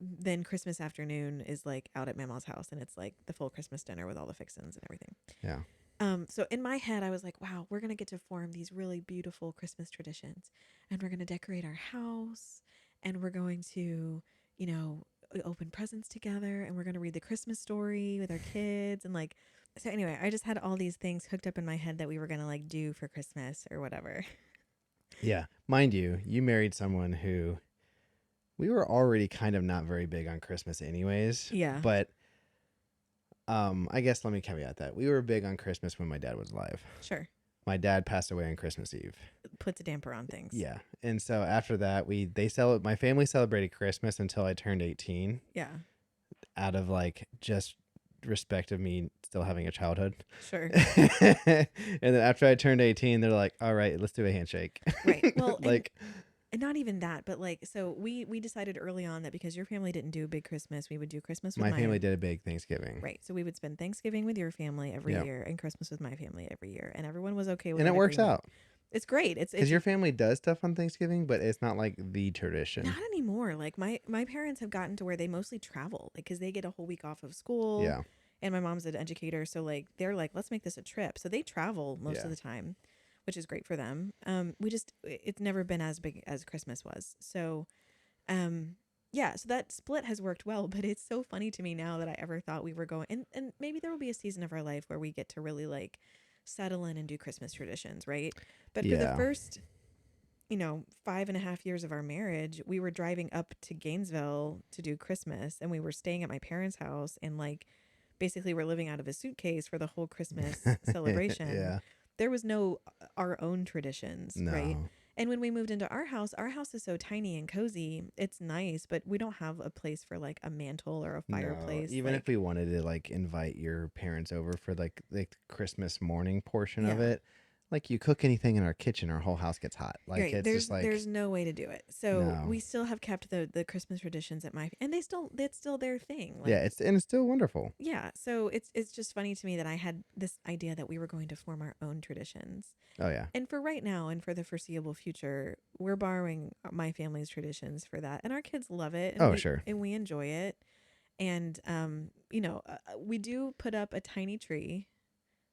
Speaker 1: then Christmas afternoon is like out at Mama's house, and it's like the full Christmas dinner with all the fixins and everything.
Speaker 2: Yeah.
Speaker 1: So in my head, I was like, wow, we're going to get to form these really beautiful Christmas traditions, and we're going to decorate our house, and we're going to, you know, open presents together, and we're going to read the Christmas story with our kids. And like, so anyway, I just had all these things hooked up in my head that we were going to like do for Christmas or whatever.
Speaker 2: Yeah. Mind you, you married someone who we were already kind of not very big on Christmas anyways.
Speaker 1: Yeah.
Speaker 2: But I guess let me caveat that. We were big on Christmas when my dad was alive.
Speaker 1: Sure.
Speaker 2: My dad passed away on Christmas Eve.
Speaker 1: Puts a damper on things.
Speaker 2: Yeah. And so after that, my family celebrated Christmas until I turned 18.
Speaker 1: Yeah.
Speaker 2: Out of like just respect of me still having a childhood.
Speaker 1: Sure.
Speaker 2: And then after I turned 18, they're like, all right, let's do a handshake.
Speaker 1: Right. Well,
Speaker 2: like,
Speaker 1: and not even that, but like, so we decided early on that because your family didn't do a big Christmas, we would do Christmas with
Speaker 2: my family did a big Thanksgiving.
Speaker 1: Right. So we would spend Thanksgiving with your family every year and Christmas with my family every year. And everyone was okay with it.
Speaker 2: And it works out.
Speaker 1: It's great. It's
Speaker 2: because your family does stuff on Thanksgiving, but it's not like the tradition.
Speaker 1: Not anymore. Like my parents have gotten to where they mostly travel, like because they get a whole week off of school.
Speaker 2: Yeah.
Speaker 1: And my mom's an educator, so like they're like, let's make this a trip. So they travel most of the time, which is great for them. It's never been as big as Christmas was. So, yeah. So that split has worked well, but it's so funny to me now that I ever thought we were going, and maybe there will be a season of our life where we get to really like settle in and do Christmas traditions, right? But for the first, 5.5 years of our marriage, we were driving up to Gainesville to do Christmas, and we were staying at my parents' house, and like basically we're living out of a suitcase for the whole Christmas celebration.
Speaker 2: Yeah.
Speaker 1: There was no our own traditions,
Speaker 2: No.
Speaker 1: right? And when we moved into our house is so tiny and cozy. It's nice, but we don't have a place for like a mantle or a fireplace.
Speaker 2: No, even if we wanted to like invite your parents over for like the Christmas morning portion of it, like you cook anything in our kitchen, our whole house gets hot. Like
Speaker 1: right.
Speaker 2: it's just like
Speaker 1: there's no way to do it. So we still have kept the Christmas traditions at and that's still their thing. Like,
Speaker 2: yeah, it's still wonderful.
Speaker 1: Yeah, so it's just funny to me that I had this idea that we were going to form our own traditions.
Speaker 2: Oh yeah.
Speaker 1: And for right now and for the foreseeable future, we're borrowing my family's traditions for that, and our kids love it. And
Speaker 2: sure.
Speaker 1: And we enjoy it. And we do put up a tiny tree.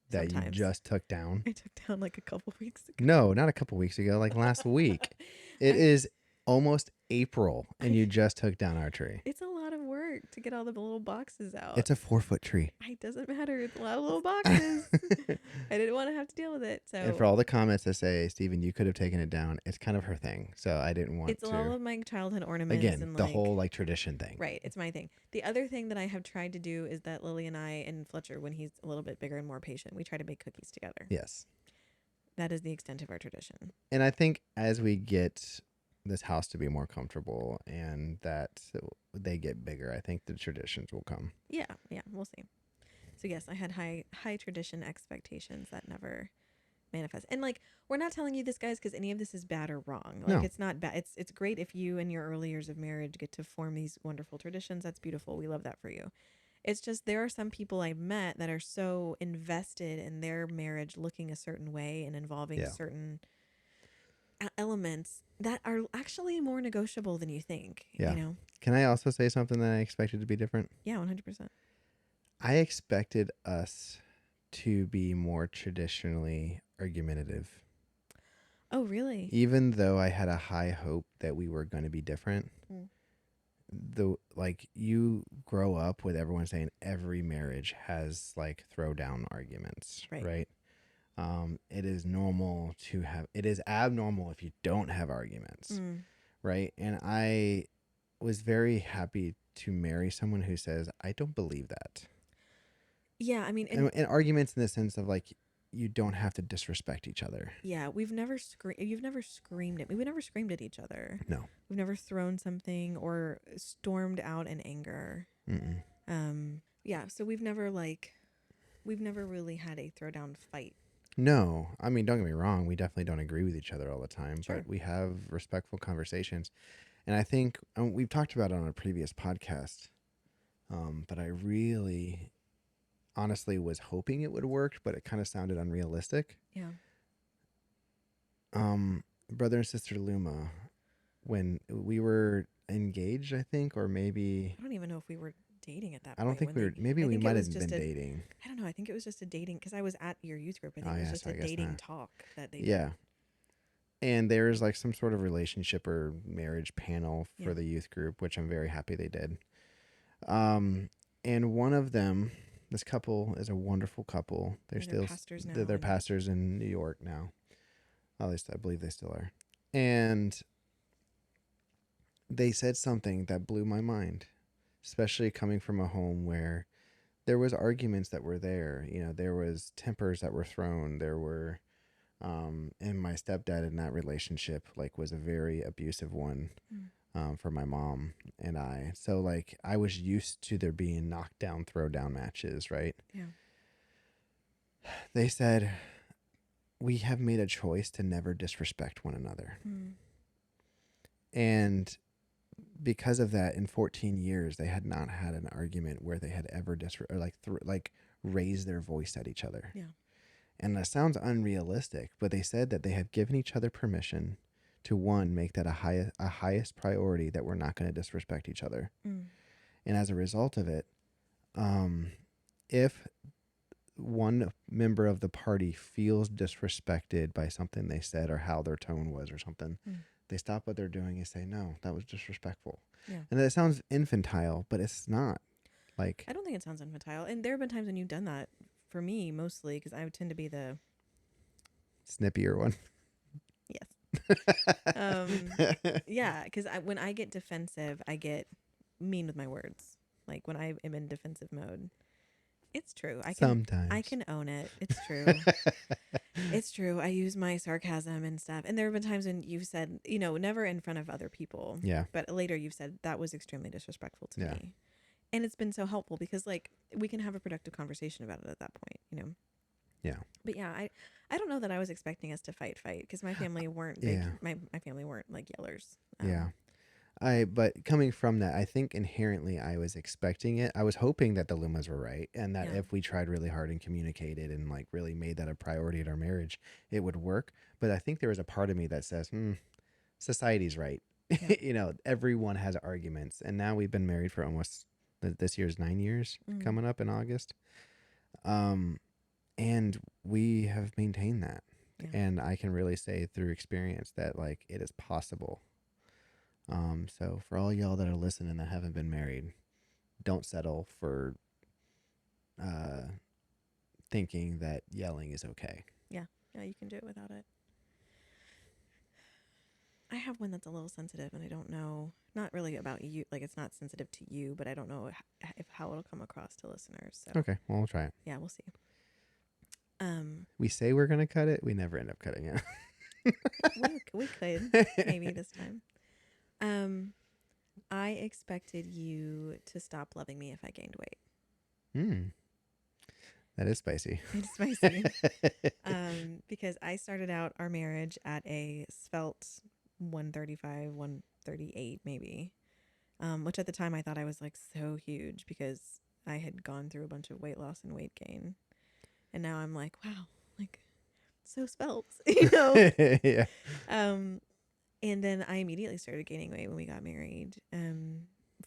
Speaker 2: That sometimes. You just took down.
Speaker 1: I took down like a couple weeks ago.
Speaker 2: No, not a couple weeks ago, like last week. It is almost April, and you just took down our tree.
Speaker 1: It's a lot of work to get all the little boxes out.
Speaker 2: It's a 4-foot tree.
Speaker 1: It doesn't matter. It's a lot of little boxes. I didn't want to have to deal with it. So,
Speaker 2: and for all the comments that say, Stephen, you could have taken it down, it's kind of her thing. So I didn't want to.
Speaker 1: It's all of my childhood ornaments.
Speaker 2: Again,
Speaker 1: and
Speaker 2: the whole like tradition thing.
Speaker 1: Right. It's my thing. The other thing that I have tried to do is that Lily and I and Fletcher, when he's a little bit bigger and more patient, we try to make cookies together.
Speaker 2: Yes.
Speaker 1: That is the extent of our tradition.
Speaker 2: And I think as we get this house to be more comfortable and that they get bigger, I think the traditions will come.
Speaker 1: Yeah, we'll see. So yes, I had high tradition expectations that never manifest. And like, we're not telling you this, guys, because any of this is bad or wrong. Like, it's not bad. It's great if you in your early years of marriage get to form these wonderful traditions. That's beautiful. We love that for you. It's just there are some people I've met that are so invested in their marriage looking a certain way and involving certain elements that are actually more negotiable than you think.
Speaker 2: Yeah.
Speaker 1: You know?
Speaker 2: Can I also say something that I expected to be different?
Speaker 1: Yeah, 100%.
Speaker 2: I expected us to be more traditionally argumentative.
Speaker 1: Oh, really?
Speaker 2: Even though I had a high hope that we were going to be different. You grow up with everyone saying every marriage has like throwdown arguments, right? It is normal to have, it is abnormal if you don't have arguments, right? And I was very happy to marry someone who says, I don't believe that.
Speaker 1: Yeah, I mean...
Speaker 2: And arguments in the sense of like, you don't have to disrespect each other.
Speaker 1: Yeah, you've never screamed at me. We've never screamed at each other.
Speaker 2: No.
Speaker 1: We've never thrown something or stormed out in anger. Yeah, so we've never really had a throwdown fight.
Speaker 2: No, I mean, don't get me wrong. We definitely don't agree with each other all the time,
Speaker 1: sure.
Speaker 2: But we have respectful conversations. And I think we've talked about it on a previous podcast, but I really honestly was hoping it would work, but it kind of sounded unrealistic.
Speaker 1: Yeah.
Speaker 2: Brother and sister Luma, when we were engaged, I think, or maybe...
Speaker 1: I don't even know if we were dating at that
Speaker 2: I
Speaker 1: point.
Speaker 2: don't think we were. Maybe we might have been dating.
Speaker 1: I don't know. I think it was just a dating, because I was at your youth group. I think
Speaker 2: Oh
Speaker 1: it was
Speaker 2: yeah,
Speaker 1: just
Speaker 2: so
Speaker 1: a
Speaker 2: I guess
Speaker 1: dating
Speaker 2: not.
Speaker 1: talk that they did.
Speaker 2: Yeah. And there's like some sort of relationship or marriage panel for the youth group, which I'm very happy they did. And one of them, this couple is a wonderful couple. They're
Speaker 1: pastors now.
Speaker 2: They're pastors in New York now. At least I believe they still are. And they said something that blew my mind, especially coming from a home where there was arguments that were there. You know, there was tempers that were thrown. There were, and my stepdad in that relationship, like, was a very abusive one. For my mom and I. So like I was used to there being knockdown, throwdown matches, right?
Speaker 1: Yeah.
Speaker 2: They said, we have made a choice to never disrespect one another. And because of that, in 14 years, they had not had an argument where they had ever raised their voice at each other.
Speaker 1: Yeah.
Speaker 2: And that sounds unrealistic, but they said that they have given each other permission to, one, make that a highest priority, that we're not going to disrespect each other. And as a result of it, if one member of the party feels disrespected by something they said or how their tone was or something, they stop what they're doing and say, no, that was disrespectful. Yeah. And that sounds infantile, but it's not. Like,
Speaker 1: I don't think it sounds infantile. And there have been times when you've done that, for me mostly, because I would tend to be the
Speaker 2: snippier one.
Speaker 1: Yes. Yeah, because when I get defensive, I get mean with my words. Like when I am in defensive mode. It's true.
Speaker 2: Sometimes
Speaker 1: I can own it. It's true. It's true. I use my sarcasm and stuff. And there have been times when you've said, never in front of other people.
Speaker 2: Yeah.
Speaker 1: But later you've said that was extremely disrespectful to me. And it's been so helpful because like we can have a productive conversation about it at that point,
Speaker 2: Yeah.
Speaker 1: But yeah, I don't know that I was expecting us to fight because my family weren't big. Yeah. My family weren't like yellers.
Speaker 2: Yeah. But coming from that, I think inherently I was expecting it. I was hoping that the Lumas were right, and that if we tried really hard and communicated and like really made that a priority in our marriage, it would work. But I think there was a part of me that says, society's right. Yeah. Everyone has arguments, and now we've been married for almost, this year's 9 years, coming up in August. And we have maintained that. Yeah. And I can really say through experience that like it is possible. So for all y'all that are listening that haven't been married, don't settle for thinking that yelling is okay.
Speaker 1: Yeah. Yeah, you can do it without it. I have one that's a little sensitive, and I don't know, not really about you, like it's not sensitive to you, but I don't know how it'll come across to listeners. So.
Speaker 2: Okay, well, we'll try it.
Speaker 1: Yeah, we'll see.
Speaker 2: We say we're going to cut it. We never end up cutting it.
Speaker 1: we could, maybe this time. I expected you to stop loving me if I gained weight.
Speaker 2: That is spicy.
Speaker 1: It's spicy. Because I started out our marriage at a svelte 135, 138 maybe. Which at the time I thought I was like so huge because I had gone through a bunch of weight loss and weight gain. And now I'm like, wow, like so svelte,
Speaker 2: Yeah.
Speaker 1: And then I immediately started gaining weight when we got married,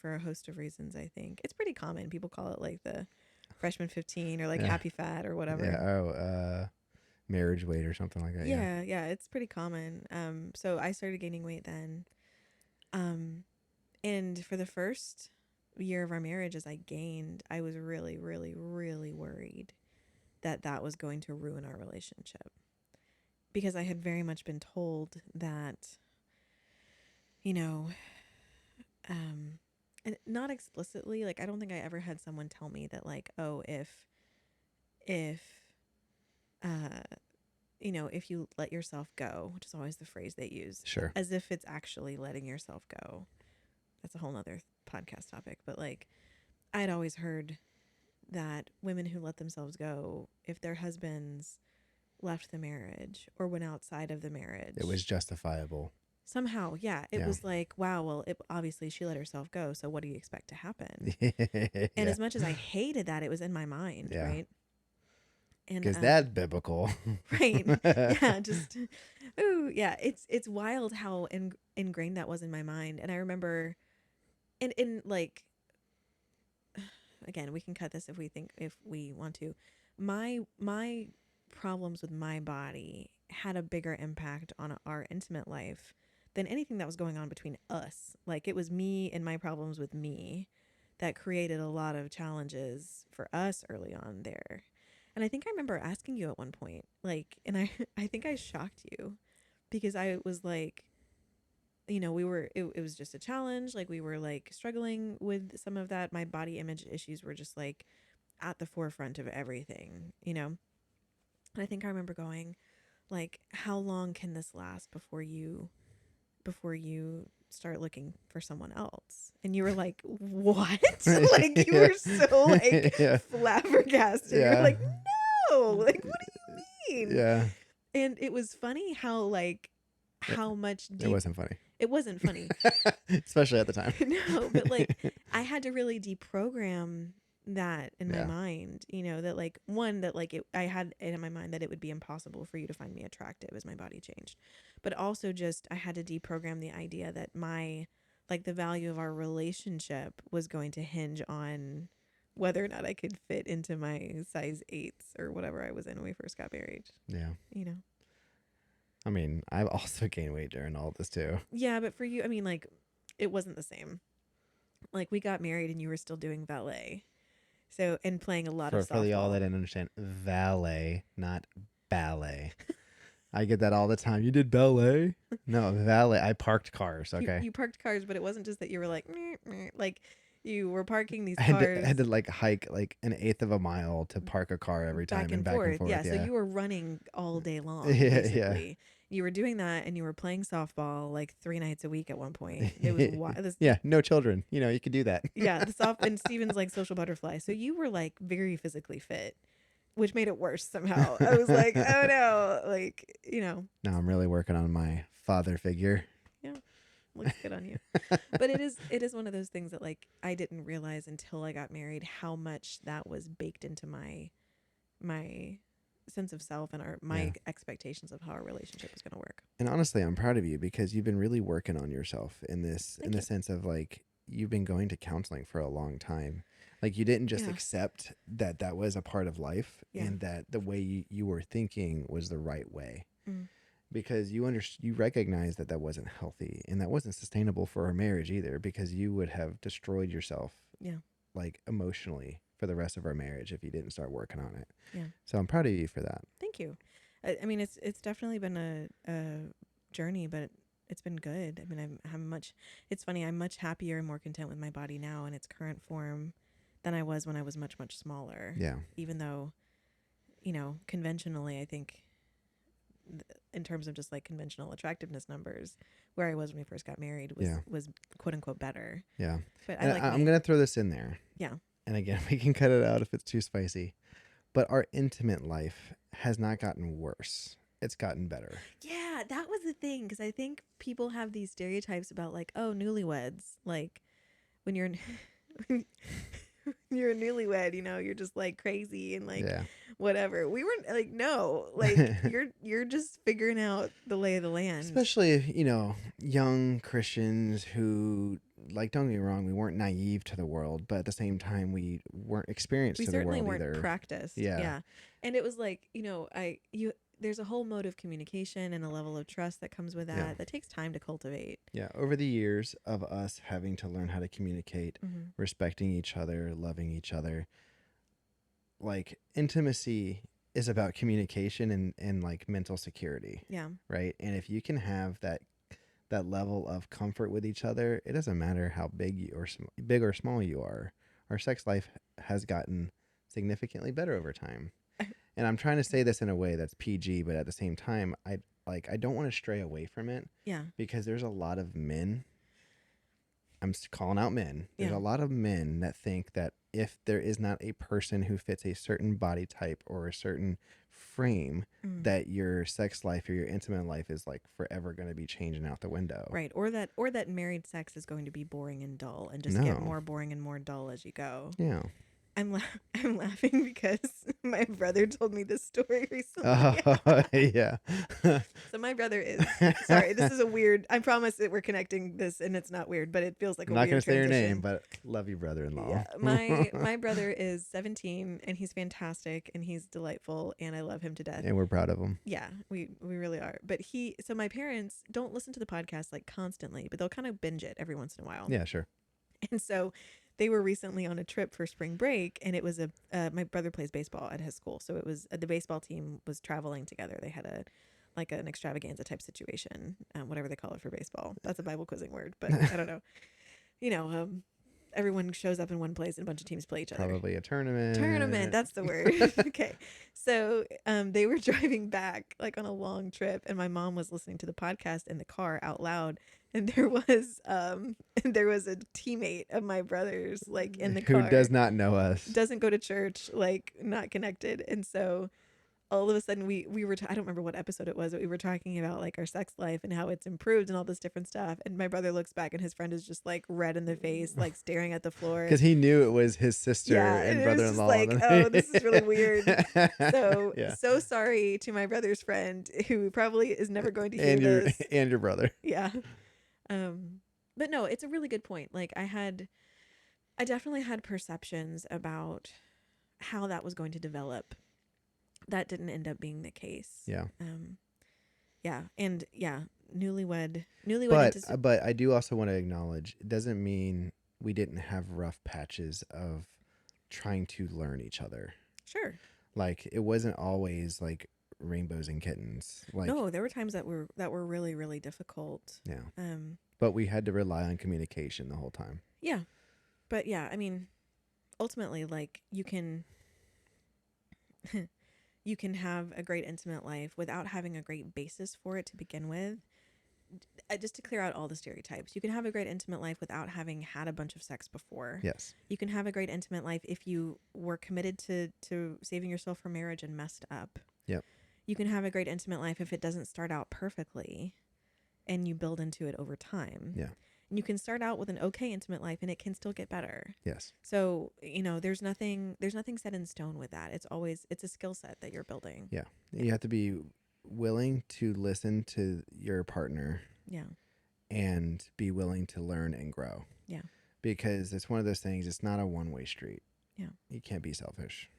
Speaker 1: for a host of reasons, I think. It's pretty common. People call it like the freshman 15 or like happy fat or whatever.
Speaker 2: Yeah. Marriage weight or something like that.
Speaker 1: Yeah. Yeah. It's pretty common. So I started gaining weight then. And for the first year of our marriage, as I gained, I was really, really, really worried that was going to ruin our relationship. Because I had very much been told that, and not explicitly, like I don't think I ever had someone tell me that like, oh, if you let yourself go, which is always the phrase they use.
Speaker 2: Sure.
Speaker 1: As if it's actually letting yourself go. That's a whole nother podcast topic. But like, I'd always heard that women who let themselves go, if their husbands left the marriage or went outside of the marriage,
Speaker 2: it was justifiable.
Speaker 1: Somehow, yeah. It was like, wow, well, obviously she let herself go, so what do you expect to happen? And as much as I hated that, it was in my mind, right?
Speaker 2: Because that's biblical.
Speaker 1: Right. Yeah, just, ooh, yeah. It's wild how ingrained that was in my mind. And I remember, and like, again, we can cut this if we want to. My problems with my body had a bigger impact on our intimate life than anything that was going on between us. Like, it was me and my problems with me that created a lot of challenges for us early on there. And I think I remember asking you at one point, like, and I think I shocked you because I was like, it was just a challenge. Like, we were like struggling with some of that. My body image issues were just like at the forefront of everything, And I think I remember going, like, how long can this last before you start looking for someone else? And you were like, what? Like, you were so like flabbergasted.
Speaker 2: Yeah.
Speaker 1: You're like, no, like, what do you mean?
Speaker 2: Yeah.
Speaker 1: And it was funny how much
Speaker 2: it wasn't funny.
Speaker 1: It wasn't funny.
Speaker 2: Especially at the time.
Speaker 1: No, but like, I had to really deprogram that in my mind, that like, one, that like I had it in my mind that it would be impossible for you to find me attractive as my body changed. But also just, I had to deprogram the idea that the value of our relationship was going to hinge on whether or not I could fit into my size 8s or whatever I was in when we first got married.
Speaker 2: Yeah. I mean, I've also gained weight during all this too.
Speaker 1: Yeah, but for you, I mean, like, it wasn't the same. Like, we got married and you were still doing valet. So, and playing a lot of softball. For
Speaker 2: y'all that didn't understand, valet, not ballet. I get that all the time. You did ballet? No, valet. I parked cars, okay?
Speaker 1: You parked cars, but it wasn't just that you were like, meh, meh. Like, you were parking these cars.
Speaker 2: I had to like hike like 1/8 of a mile to park a car every time and back and forth.
Speaker 1: Yeah, so you were running all day long, basically. Yeah. You were doing that, and you were playing softball like 3 nights a week at one point. It was wild.
Speaker 2: Yeah, no children. You could do that.
Speaker 1: Yeah, and Steven's like social butterfly. So you were like very physically fit, which made it worse somehow. I was like, oh no, like,
Speaker 2: Now I'm really working on my father figure.
Speaker 1: Yeah. Looks good on you. But it is one of those things that like I didn't realize until I got married how much that was baked into my sense of self and my expectations of how our relationship was going to work.
Speaker 2: And honestly, I'm proud of you because you've been really working on yourself in the sense of like you've been going to counseling for a long time. Like, you didn't just accept that was a part of life and that the way you were thinking was the right way. Mm. Because you recognize that wasn't healthy and that wasn't sustainable for our marriage either, because you would have destroyed yourself like emotionally for the rest of our marriage if you didn't start working on it. Yeah. So I'm proud of you for that.
Speaker 1: Thank you. I mean, it's definitely been a journey, but it's been good. I mean, it's funny, I'm much happier and more content with my body now in its current form than I was when I was much, much smaller. Yeah. Even though, conventionally, I think in terms of just like conventional attractiveness numbers, where I was when we first got married was quote unquote better.
Speaker 2: Yeah. But I'm going to throw this in there.
Speaker 1: Yeah.
Speaker 2: And again, we can cut it out if it's too spicy, but our intimate life has not gotten worse. It's gotten better.
Speaker 1: Yeah. That was the thing. 'Cause I think people have these stereotypes about like, oh, newlyweds, like when you're you're a newlywed, you're just like crazy and like whatever. We weren't like, no, like you're just figuring out the lay of the land.
Speaker 2: Especially if, young Christians who, like, don't get me wrong, we weren't naive to the world, but at the same time we weren't experienced to the world either. We certainly weren't
Speaker 1: practiced. Yeah. And it was like, there's a whole mode of communication and a level of trust that comes with that that takes time to cultivate.
Speaker 2: Yeah. Over the years of us having to learn how to communicate, respecting each other, loving each other, like, intimacy is about communication and like mental security.
Speaker 1: Yeah.
Speaker 2: Right. And if you can have that level of comfort with each other, it doesn't matter how big or small you are. Our sex life has gotten significantly better over time. And I'm trying to say this in a way that's PG, but at the same time, I don't want to stray away from it.
Speaker 1: Yeah.
Speaker 2: Because there's a lot of men. I'm calling out men. There's a lot of men that think that if there is not a person who fits a certain body type or a certain frame, that your sex life or your intimate life is like forever going to be changing out the window.
Speaker 1: Right. Or that married sex is going to be boring and dull and just get more boring and more dull as you go.
Speaker 2: Yeah.
Speaker 1: I'm laughing because my brother told me this story recently.
Speaker 2: Oh, yeah.
Speaker 1: So my brother is sorry. This is a weird. I promise that we're connecting this, and it's not weird, but it feels like
Speaker 2: I'm
Speaker 1: a
Speaker 2: not going
Speaker 1: weird
Speaker 2: to say your
Speaker 1: transition.
Speaker 2: name, but love you, brother-in-law.
Speaker 1: Yeah, my brother is 17, and he's fantastic, and he's delightful, and I love him to death.
Speaker 2: And we're proud of him.
Speaker 1: Yeah, we really are. But so my parents don't listen to the podcast like constantly, but they'll kind of binge it every once in a while.
Speaker 2: Yeah, sure.
Speaker 1: And so they were recently on a trip for spring break, and it was my brother plays baseball at his school, so it was the baseball team was traveling together. They had an extravaganza type situation, whatever they call it for baseball. That's a Bible quizzing word, but I don't know. Everyone shows up in one place and a bunch of teams play each other.
Speaker 2: Probably a tournament.
Speaker 1: Tournament, that's the word. Okay. So they were driving back like on a long trip, and my mom was listening to the podcast in the car out loud, and there was a teammate of my brother's like in the car
Speaker 2: who does not know us,
Speaker 1: doesn't go to church, like not connected. And so all of a sudden we were I don't remember what episode it was, but we were talking about like our sex life and how it's improved and all this different stuff, and my brother looks back and his friend is just like red in the face, like staring at the floor
Speaker 2: because he knew it was his sister and brother-in-law.
Speaker 1: Like, oh, this is really weird. So
Speaker 2: yeah.
Speaker 1: So sorry to my brother's friend who probably is never going to hear this.
Speaker 2: And your brother.
Speaker 1: Yeah. But no, it's a really good point. Like I definitely had perceptions about how that was going to develop. That didn't end up being the case.
Speaker 2: Yeah.
Speaker 1: Yeah. And yeah, newlywed.
Speaker 2: But I do also want to acknowledge, it doesn't mean we didn't have rough patches of trying to learn each other.
Speaker 1: Sure.
Speaker 2: Like it wasn't always like rainbows and kittens. Like
Speaker 1: no, there were times that were really, really difficult.
Speaker 2: Yeah. But we had to rely on communication the whole time.
Speaker 1: Yeah. But yeah, I mean, ultimately, like you can have a great intimate life without having a great basis for it to begin with. Just to clear out all the stereotypes, you can have a great intimate life without having had a bunch of sex before.
Speaker 2: Yes.
Speaker 1: You can have a great intimate life if you were committed to saving yourself for marriage and messed up.
Speaker 2: Yep.
Speaker 1: You can have a great intimate life if it doesn't start out perfectly and you build into it over time.
Speaker 2: Yeah.
Speaker 1: And you can start out with an okay intimate life and it can still get better.
Speaker 2: Yes.
Speaker 1: So, there's nothing set in stone with that. It's a skill set that you're building.
Speaker 2: Yeah. You have to be willing to listen to your partner.
Speaker 1: Yeah.
Speaker 2: And be willing to learn and grow.
Speaker 1: Yeah.
Speaker 2: Because it's one of those things, it's not a one-way street.
Speaker 1: Yeah.
Speaker 2: You can't be selfish.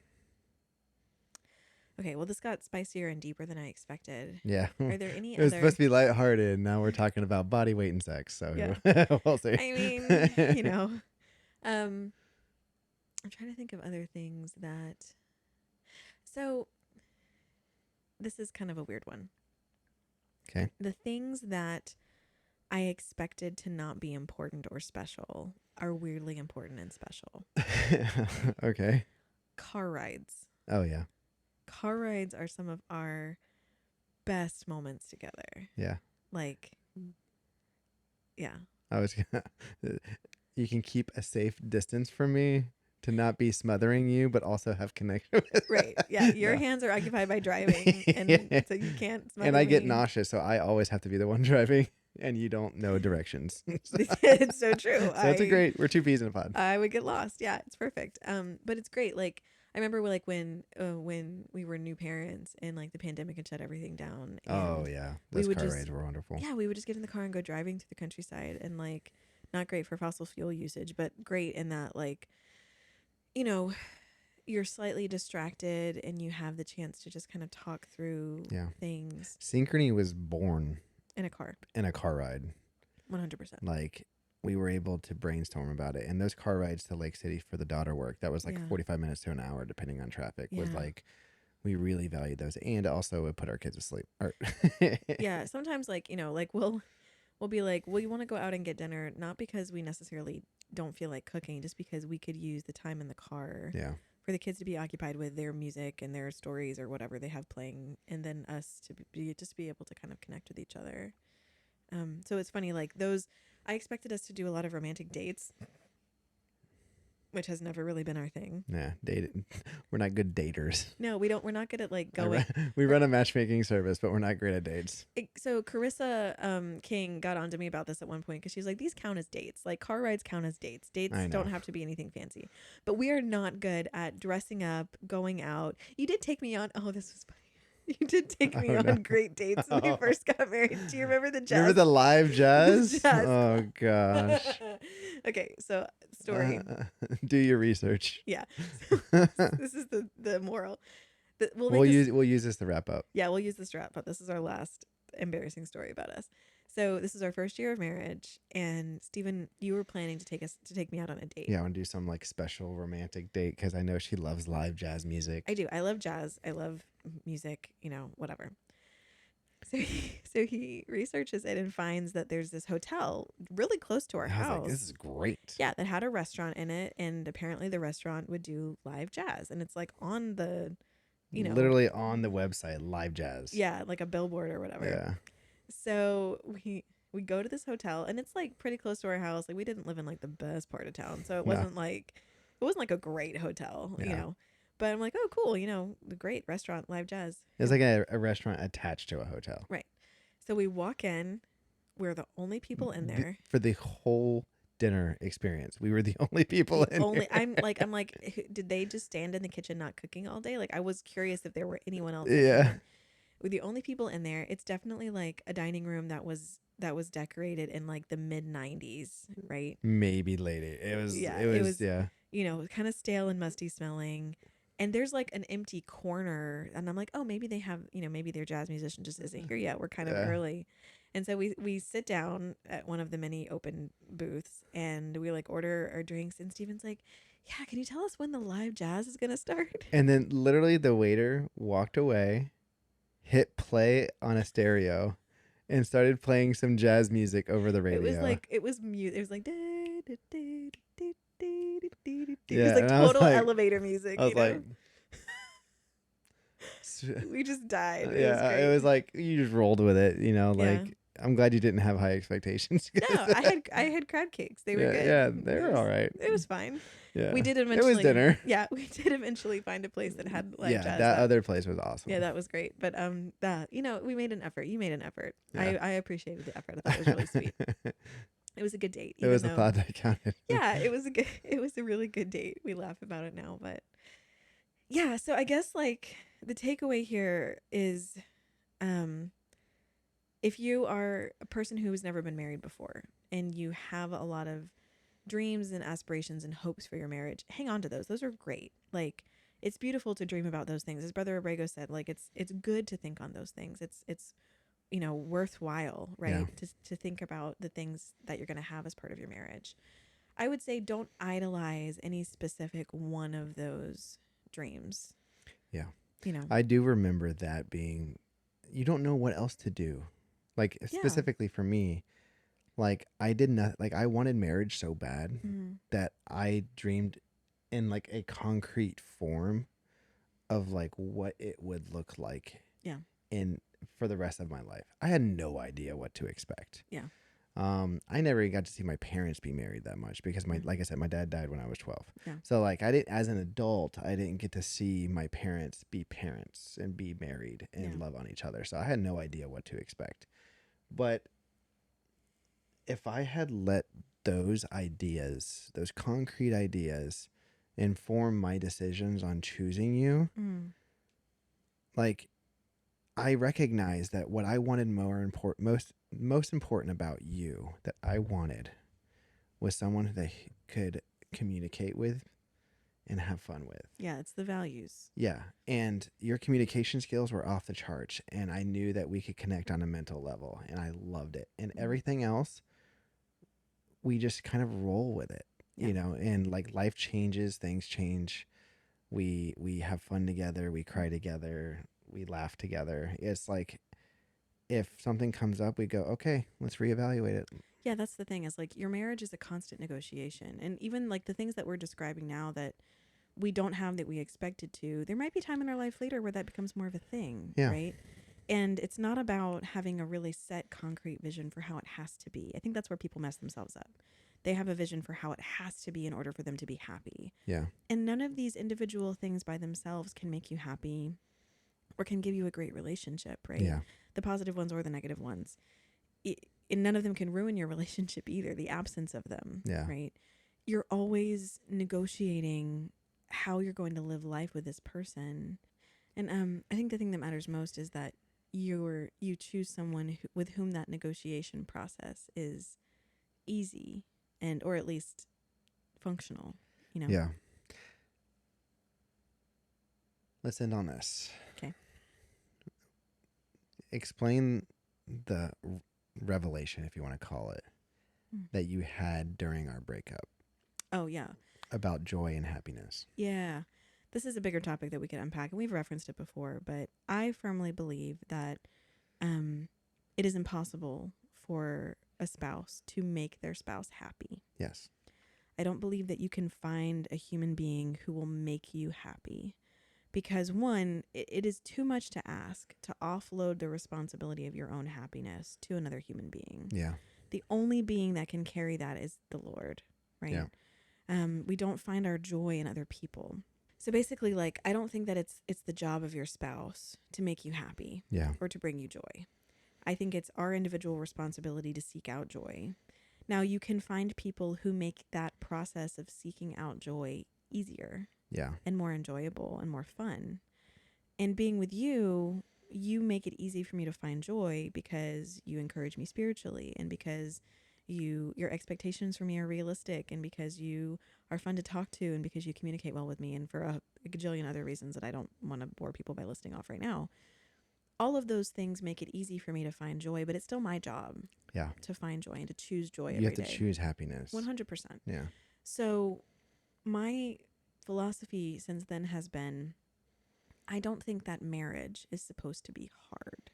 Speaker 1: Okay, well, this got spicier and deeper than I expected.
Speaker 2: Yeah.
Speaker 1: Are there any
Speaker 2: It was supposed to be lighthearted. Now we're talking about body weight and sex. So yeah. We'll see.
Speaker 1: I mean, I'm trying to think of other things that... So, this is kind of a weird one.
Speaker 2: Okay.
Speaker 1: The things that I expected to not be important or special are weirdly important and special.
Speaker 2: Okay.
Speaker 1: Car rides.
Speaker 2: Oh, yeah.
Speaker 1: Car rides are some of our best moments together.
Speaker 2: Yeah.
Speaker 1: Like, yeah.
Speaker 2: You can keep a safe distance from me to not be smothering you, but also have connection with.
Speaker 1: Right. Yeah. Your hands are occupied by driving, and so you can't smother
Speaker 2: And I get
Speaker 1: me.
Speaker 2: nauseous, so I always have to be the one driving, and you don't know directions.
Speaker 1: It's so true.
Speaker 2: So we're two peas in a pod.
Speaker 1: I would get lost. Yeah, it's perfect. But it's great. Like, I remember like when we were new parents and like the pandemic had shut everything down.
Speaker 2: Oh yeah, those car rides were wonderful.
Speaker 1: Yeah, we would just get in the car and go driving through the countryside, and like not great for fossil fuel usage, but great in that like, you're slightly distracted and you have the chance to just kind of talk through things.
Speaker 2: Synchrony was born
Speaker 1: in a car
Speaker 2: ride.
Speaker 1: 100%.
Speaker 2: Like we were able to brainstorm about it, and those car rides to Lake City for the daughter work, that was like 45 minutes to an hour depending on traffic, was like we really valued those, and also it put our kids to sleep.
Speaker 1: Yeah, sometimes like like we'll be like, well, you want to go out and get dinner, not because we necessarily don't feel like cooking, just because we could use the time in the car for the kids to be occupied with their music and their stories or whatever they have playing, and then us to be able to kind of connect with each other. So it's funny, like those, I expected us to do a lot of romantic dates. which has never really been our thing.
Speaker 2: Yeah, we're not good daters.
Speaker 1: No, we don't. We're not good at like going.
Speaker 2: We run a matchmaking service, but we're not great at dates.
Speaker 1: So Carissa King got onto me about this at one point because she's like, these count as dates. Like car rides count as dates. Dates don't have to be anything fancy. But we are not good at dressing up, going out. You did take me on. Oh, this was funny. You did take me on great dates when we first got married. Do you remember the jazz?
Speaker 2: Remember the live jazz?
Speaker 1: Jazz.
Speaker 2: Oh, gosh.
Speaker 1: Okay, so story.
Speaker 2: Do your research.
Speaker 1: Yeah. This is the moral.
Speaker 2: We'll use this to wrap up.
Speaker 1: Yeah, we'll use this to wrap up. This is our last embarrassing story about us. So this is our first year of marriage, and Stephen, you were planning to take me out on a date.
Speaker 2: Yeah, I want to do some like special romantic date because I know she loves live jazz music.
Speaker 1: I do. I love jazz. I love music. Whatever. So he researches it and finds that there's this hotel really close to our house.
Speaker 2: Like, this is great.
Speaker 1: Yeah, that had a restaurant in it, and apparently the restaurant would do live jazz, and it's like on the,
Speaker 2: literally on the website, live jazz.
Speaker 1: Yeah, like a billboard or whatever.
Speaker 2: Yeah.
Speaker 1: So we go to this hotel, and it's like pretty close to our house. Like we didn't live in like the best part of town, so it wasn't like a great hotel, But I'm like, oh, cool, the great restaurant, live jazz.
Speaker 2: It's like a restaurant attached to a hotel.
Speaker 1: Right. So we walk in. We're the only people in there
Speaker 2: for the whole dinner experience. We were the only people in there.
Speaker 1: I'm like, did they just stand in the kitchen not cooking all day? Like I was curious if there were anyone else.
Speaker 2: Yeah.
Speaker 1: We're the only people in there. It's definitely like a dining room that was decorated in like the mid 90s, right?
Speaker 2: Maybe later. It was
Speaker 1: kind of stale and musty smelling. And there's like an empty corner, and I'm like, oh, maybe they have, maybe their jazz musician just isn't here yet. We're kind of early. And so we sit down at one of the many open booths, and we like order our drinks, and Steven's like, yeah, can you tell us when the live jazz is going to start?
Speaker 2: And then literally the waiter walked away, hit play on a stereo, and started playing some jazz music over the radio.
Speaker 1: It was mute. It was like,
Speaker 2: yeah,
Speaker 1: it was like total elevator music.
Speaker 2: I was like,
Speaker 1: we just died.
Speaker 2: It was like you just rolled with it, like I'm glad you didn't have high expectations.
Speaker 1: No, I had crab cakes. They were good.
Speaker 2: Yeah, they were all right.
Speaker 1: It was fine.
Speaker 2: Yeah,
Speaker 1: we did eventually.
Speaker 2: It was dinner.
Speaker 1: Yeah, we did eventually find a place that had live jazz.
Speaker 2: That other place was awesome.
Speaker 1: Yeah, that was great. But we made an effort. You made an effort. Yeah. I appreciated the effort. I thought it was really sweet. It was a good date.
Speaker 2: It was the thought that counted.
Speaker 1: Yeah, it was a really good date. We laugh about it now, but yeah. So I guess like the takeaway here is, if you are a person who has never been married before and you have a lot of dreams and aspirations and hopes for your marriage, hang on to those. Those are great. Like it's beautiful to dream about those things. As Brother Abrego said, like it's good to think on those things. It's worthwhile, right? Yeah. To think about the things that you're going to have as part of your marriage. I would say don't idolize any specific one of those dreams.
Speaker 2: Yeah. I do remember that being, you don't know what else to do. Like specifically for me, like I did not, like I wanted marriage so bad that I dreamed in like a concrete form of like what it would look like.
Speaker 1: Yeah.
Speaker 2: For the rest of my life. I had no idea what to expect.
Speaker 1: Yeah.
Speaker 2: I never got to see my parents be married that much because like I said, my dad died when I was 12.
Speaker 1: Yeah.
Speaker 2: So like I didn't, as an adult, I didn't get to see my parents be parents and be married and love on each other. So I had no idea what to expect. But if I had let those ideas, those concrete ideas, inform my decisions on choosing you, like I recognize that what I wanted most important about you that I wanted was someone that could communicate with and have fun with.
Speaker 1: Yeah, it's the values.
Speaker 2: Yeah, and your communication skills were off the charts, and I knew that we could connect on a mental level, and I loved it. And everything else, we just kind of roll with it, and like life changes, things change. We have fun together, we cry together, we laugh together. It's like if something comes up, we go, okay, let's reevaluate it.
Speaker 1: Yeah, that's the thing is like your marriage is a constant negotiation. And even like the things that we're describing now that we don't have that we expected to, there might be time in our life later where that becomes more of a thing, right? And it's not about having a really set concrete vision for how it has to be. I think that's where people mess themselves up. They have a vision for how it has to be in order for them to be happy.
Speaker 2: Yeah.
Speaker 1: And none of these individual things by themselves can make you happy or can give you a great relationship, right?
Speaker 2: Yeah.
Speaker 1: The positive ones or the negative ones. And none of them can ruin your relationship either, the absence of them,
Speaker 2: Yeah.
Speaker 1: right? You're always negotiating how you're going to live life with this person. And I think the thing that matters most is that you choose someone with whom that negotiation process is easy and or at least functional, you know?
Speaker 2: Yeah. Let's end on this.
Speaker 1: Okay.
Speaker 2: Explain the revelation, if you want to call it, that you had during our breakup.
Speaker 1: Oh, yeah.
Speaker 2: About joy and happiness.
Speaker 1: Yeah. This is a bigger topic that we could unpack, and we've referenced it before, but I firmly believe that it is impossible for a spouse to make their spouse happy.
Speaker 2: Yes.
Speaker 1: I don't believe that you can find a human being who will make you happy. Because one, it is too much to ask to offload the responsibility of your own happiness to another human being.
Speaker 2: Yeah.
Speaker 1: The only being that can carry that is the Lord, right? Yeah. We don't find our joy in other people. So basically, like, I don't think that it's the job of your spouse to make you happy.
Speaker 2: Yeah.
Speaker 1: Or to bring you joy. I think it's our individual responsibility to seek out joy. Now, you can find people who make that process of seeking out joy easier.
Speaker 2: Yeah.
Speaker 1: And more enjoyable and more fun. And being with you, you make it easy for me to find joy because you encourage me spiritually and because your expectations for me are realistic and because you are fun to talk to and because you communicate well with me and for a gajillion other reasons that I don't want to bore people by listing off right now. All of those things make it easy for me to find joy, but it's still my job.
Speaker 2: Yeah.
Speaker 1: To find joy and to choose joy every day.
Speaker 2: You have to choose happiness.
Speaker 1: 100%.
Speaker 2: Yeah.
Speaker 1: So my philosophy since then has been, I don't think that marriage is supposed to be hard.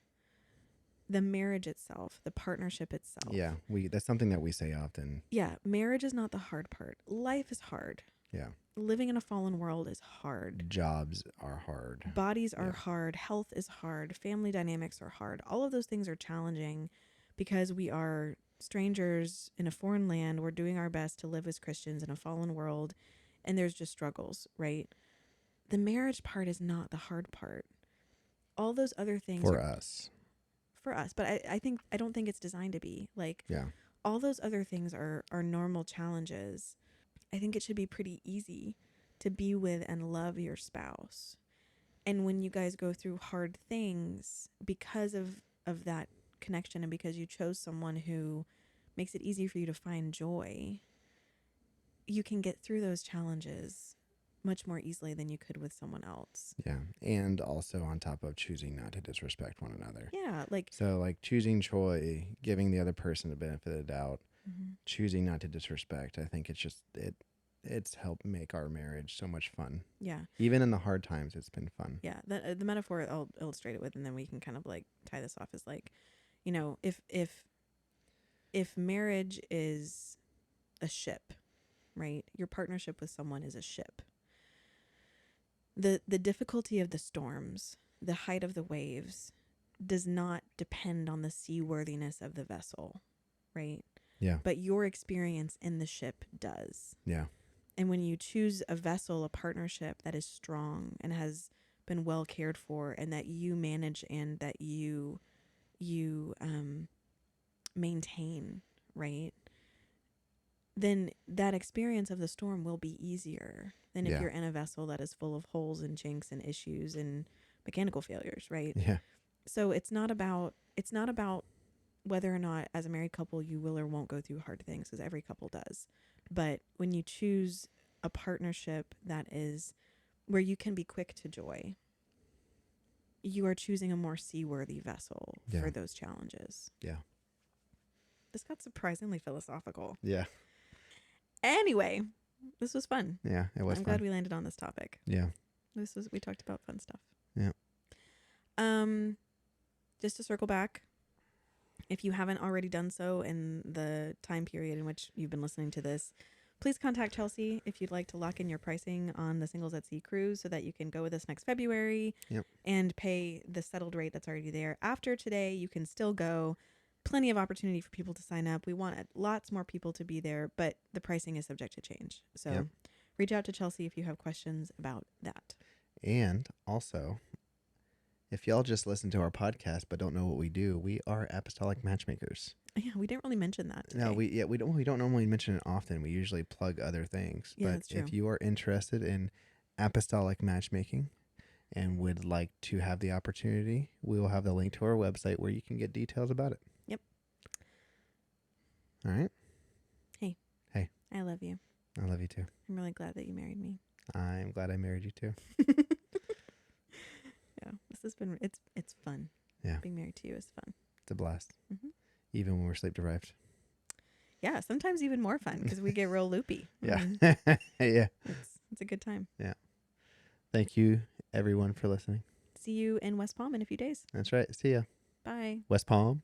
Speaker 1: The marriage itself, the partnership itself.
Speaker 2: Yeah, that's something that we say often.
Speaker 1: Yeah, marriage is not the hard part. Life is hard.
Speaker 2: Yeah.
Speaker 1: Living in a fallen world is hard.
Speaker 2: Jobs are hard.
Speaker 1: Bodies are hard. Health is hard. Family dynamics are hard. All of those things are challenging because we are strangers in a foreign land. We're doing our best to live as Christians in a fallen world. And there's just struggles, right? The marriage part is not the hard part. All those other things
Speaker 2: for us.
Speaker 1: For us. But I don't think it's designed to be. Like, all those other things are normal challenges. I think it should be pretty easy to be with and love your spouse. And when you guys go through hard things because of that connection and because you chose someone who makes it easy for you to find joy, you can get through those challenges much more easily than you could with someone else.
Speaker 2: Yeah. And also on top of choosing not to disrespect one another.
Speaker 1: Yeah.
Speaker 2: So choosing joy, giving the other person the benefit of the doubt, choosing not to disrespect. I think it's just, it's helped make our marriage so much fun.
Speaker 1: Yeah.
Speaker 2: Even in the hard times, it's been fun.
Speaker 1: Yeah. The metaphor I'll illustrate it with, and then we can kind of tie this off, is if marriage is a ship, right? Your partnership with someone is a ship. The difficulty of the storms, the height of the waves, does not depend on the seaworthiness of the vessel, right?
Speaker 2: Yeah.
Speaker 1: But your experience in the ship does.
Speaker 2: Yeah.
Speaker 1: And when you choose a vessel, a partnership that is strong and has been well cared for and that you manage and that you maintain, right? Then that experience of the storm will be easier than if you're in a vessel that is full of holes and chinks and issues and mechanical failures, right?
Speaker 2: Yeah.
Speaker 1: So it's not about whether or not as a married couple you will or won't go through hard things, because every couple does. But when you choose a partnership that is where you can be quick to joy, you are choosing a more seaworthy vessel for those challenges.
Speaker 2: Yeah.
Speaker 1: This got surprisingly philosophical.
Speaker 2: Yeah.
Speaker 1: Anyway, this was fun.
Speaker 2: Yeah, it was
Speaker 1: I'm glad we landed on this topic.
Speaker 2: Yeah.
Speaker 1: We talked about fun stuff.
Speaker 2: Yeah.
Speaker 1: Just to circle back, if you haven't already done so in the time period in which you've been listening to this, please contact Chelsea if you'd like to lock in your pricing on the Singles at Sea cruise so that you can go with us next February and pay the settled rate that's already there. After today, you can still go. plenty of opportunity for people to sign up. We want lots more people to be there, but the pricing is subject to change. So reach out to Chelsea if you have questions about that.
Speaker 2: And also, if y'all just listen to our podcast but don't know what we do, we are apostolic matchmakers.
Speaker 1: Yeah, we didn't really mention that today.
Speaker 2: No, we don't normally mention it often. We usually plug other things.
Speaker 1: Yeah,
Speaker 2: but
Speaker 1: that's true.
Speaker 2: If you are interested in apostolic matchmaking and would like to have the opportunity, we will have the link to our website where you can get details about it.
Speaker 1: Yep.
Speaker 2: All right.
Speaker 1: Hey. I love you.
Speaker 2: I love you too.
Speaker 1: I'm really glad that you married me.
Speaker 2: I'm glad I married you too.
Speaker 1: Yeah, this has been it's fun.
Speaker 2: Yeah,
Speaker 1: being married to you is fun.
Speaker 2: It's a blast.
Speaker 1: Mm-hmm.
Speaker 2: Even when we're sleep deprived.
Speaker 1: Yeah, sometimes even more fun because we get real loopy.
Speaker 2: Yeah.
Speaker 1: Yeah, it's a good time.
Speaker 2: Yeah. Thank you everyone for listening.
Speaker 1: See you in West Palm in a few days.
Speaker 2: That's right. See ya.
Speaker 1: Bye.
Speaker 2: West Palm.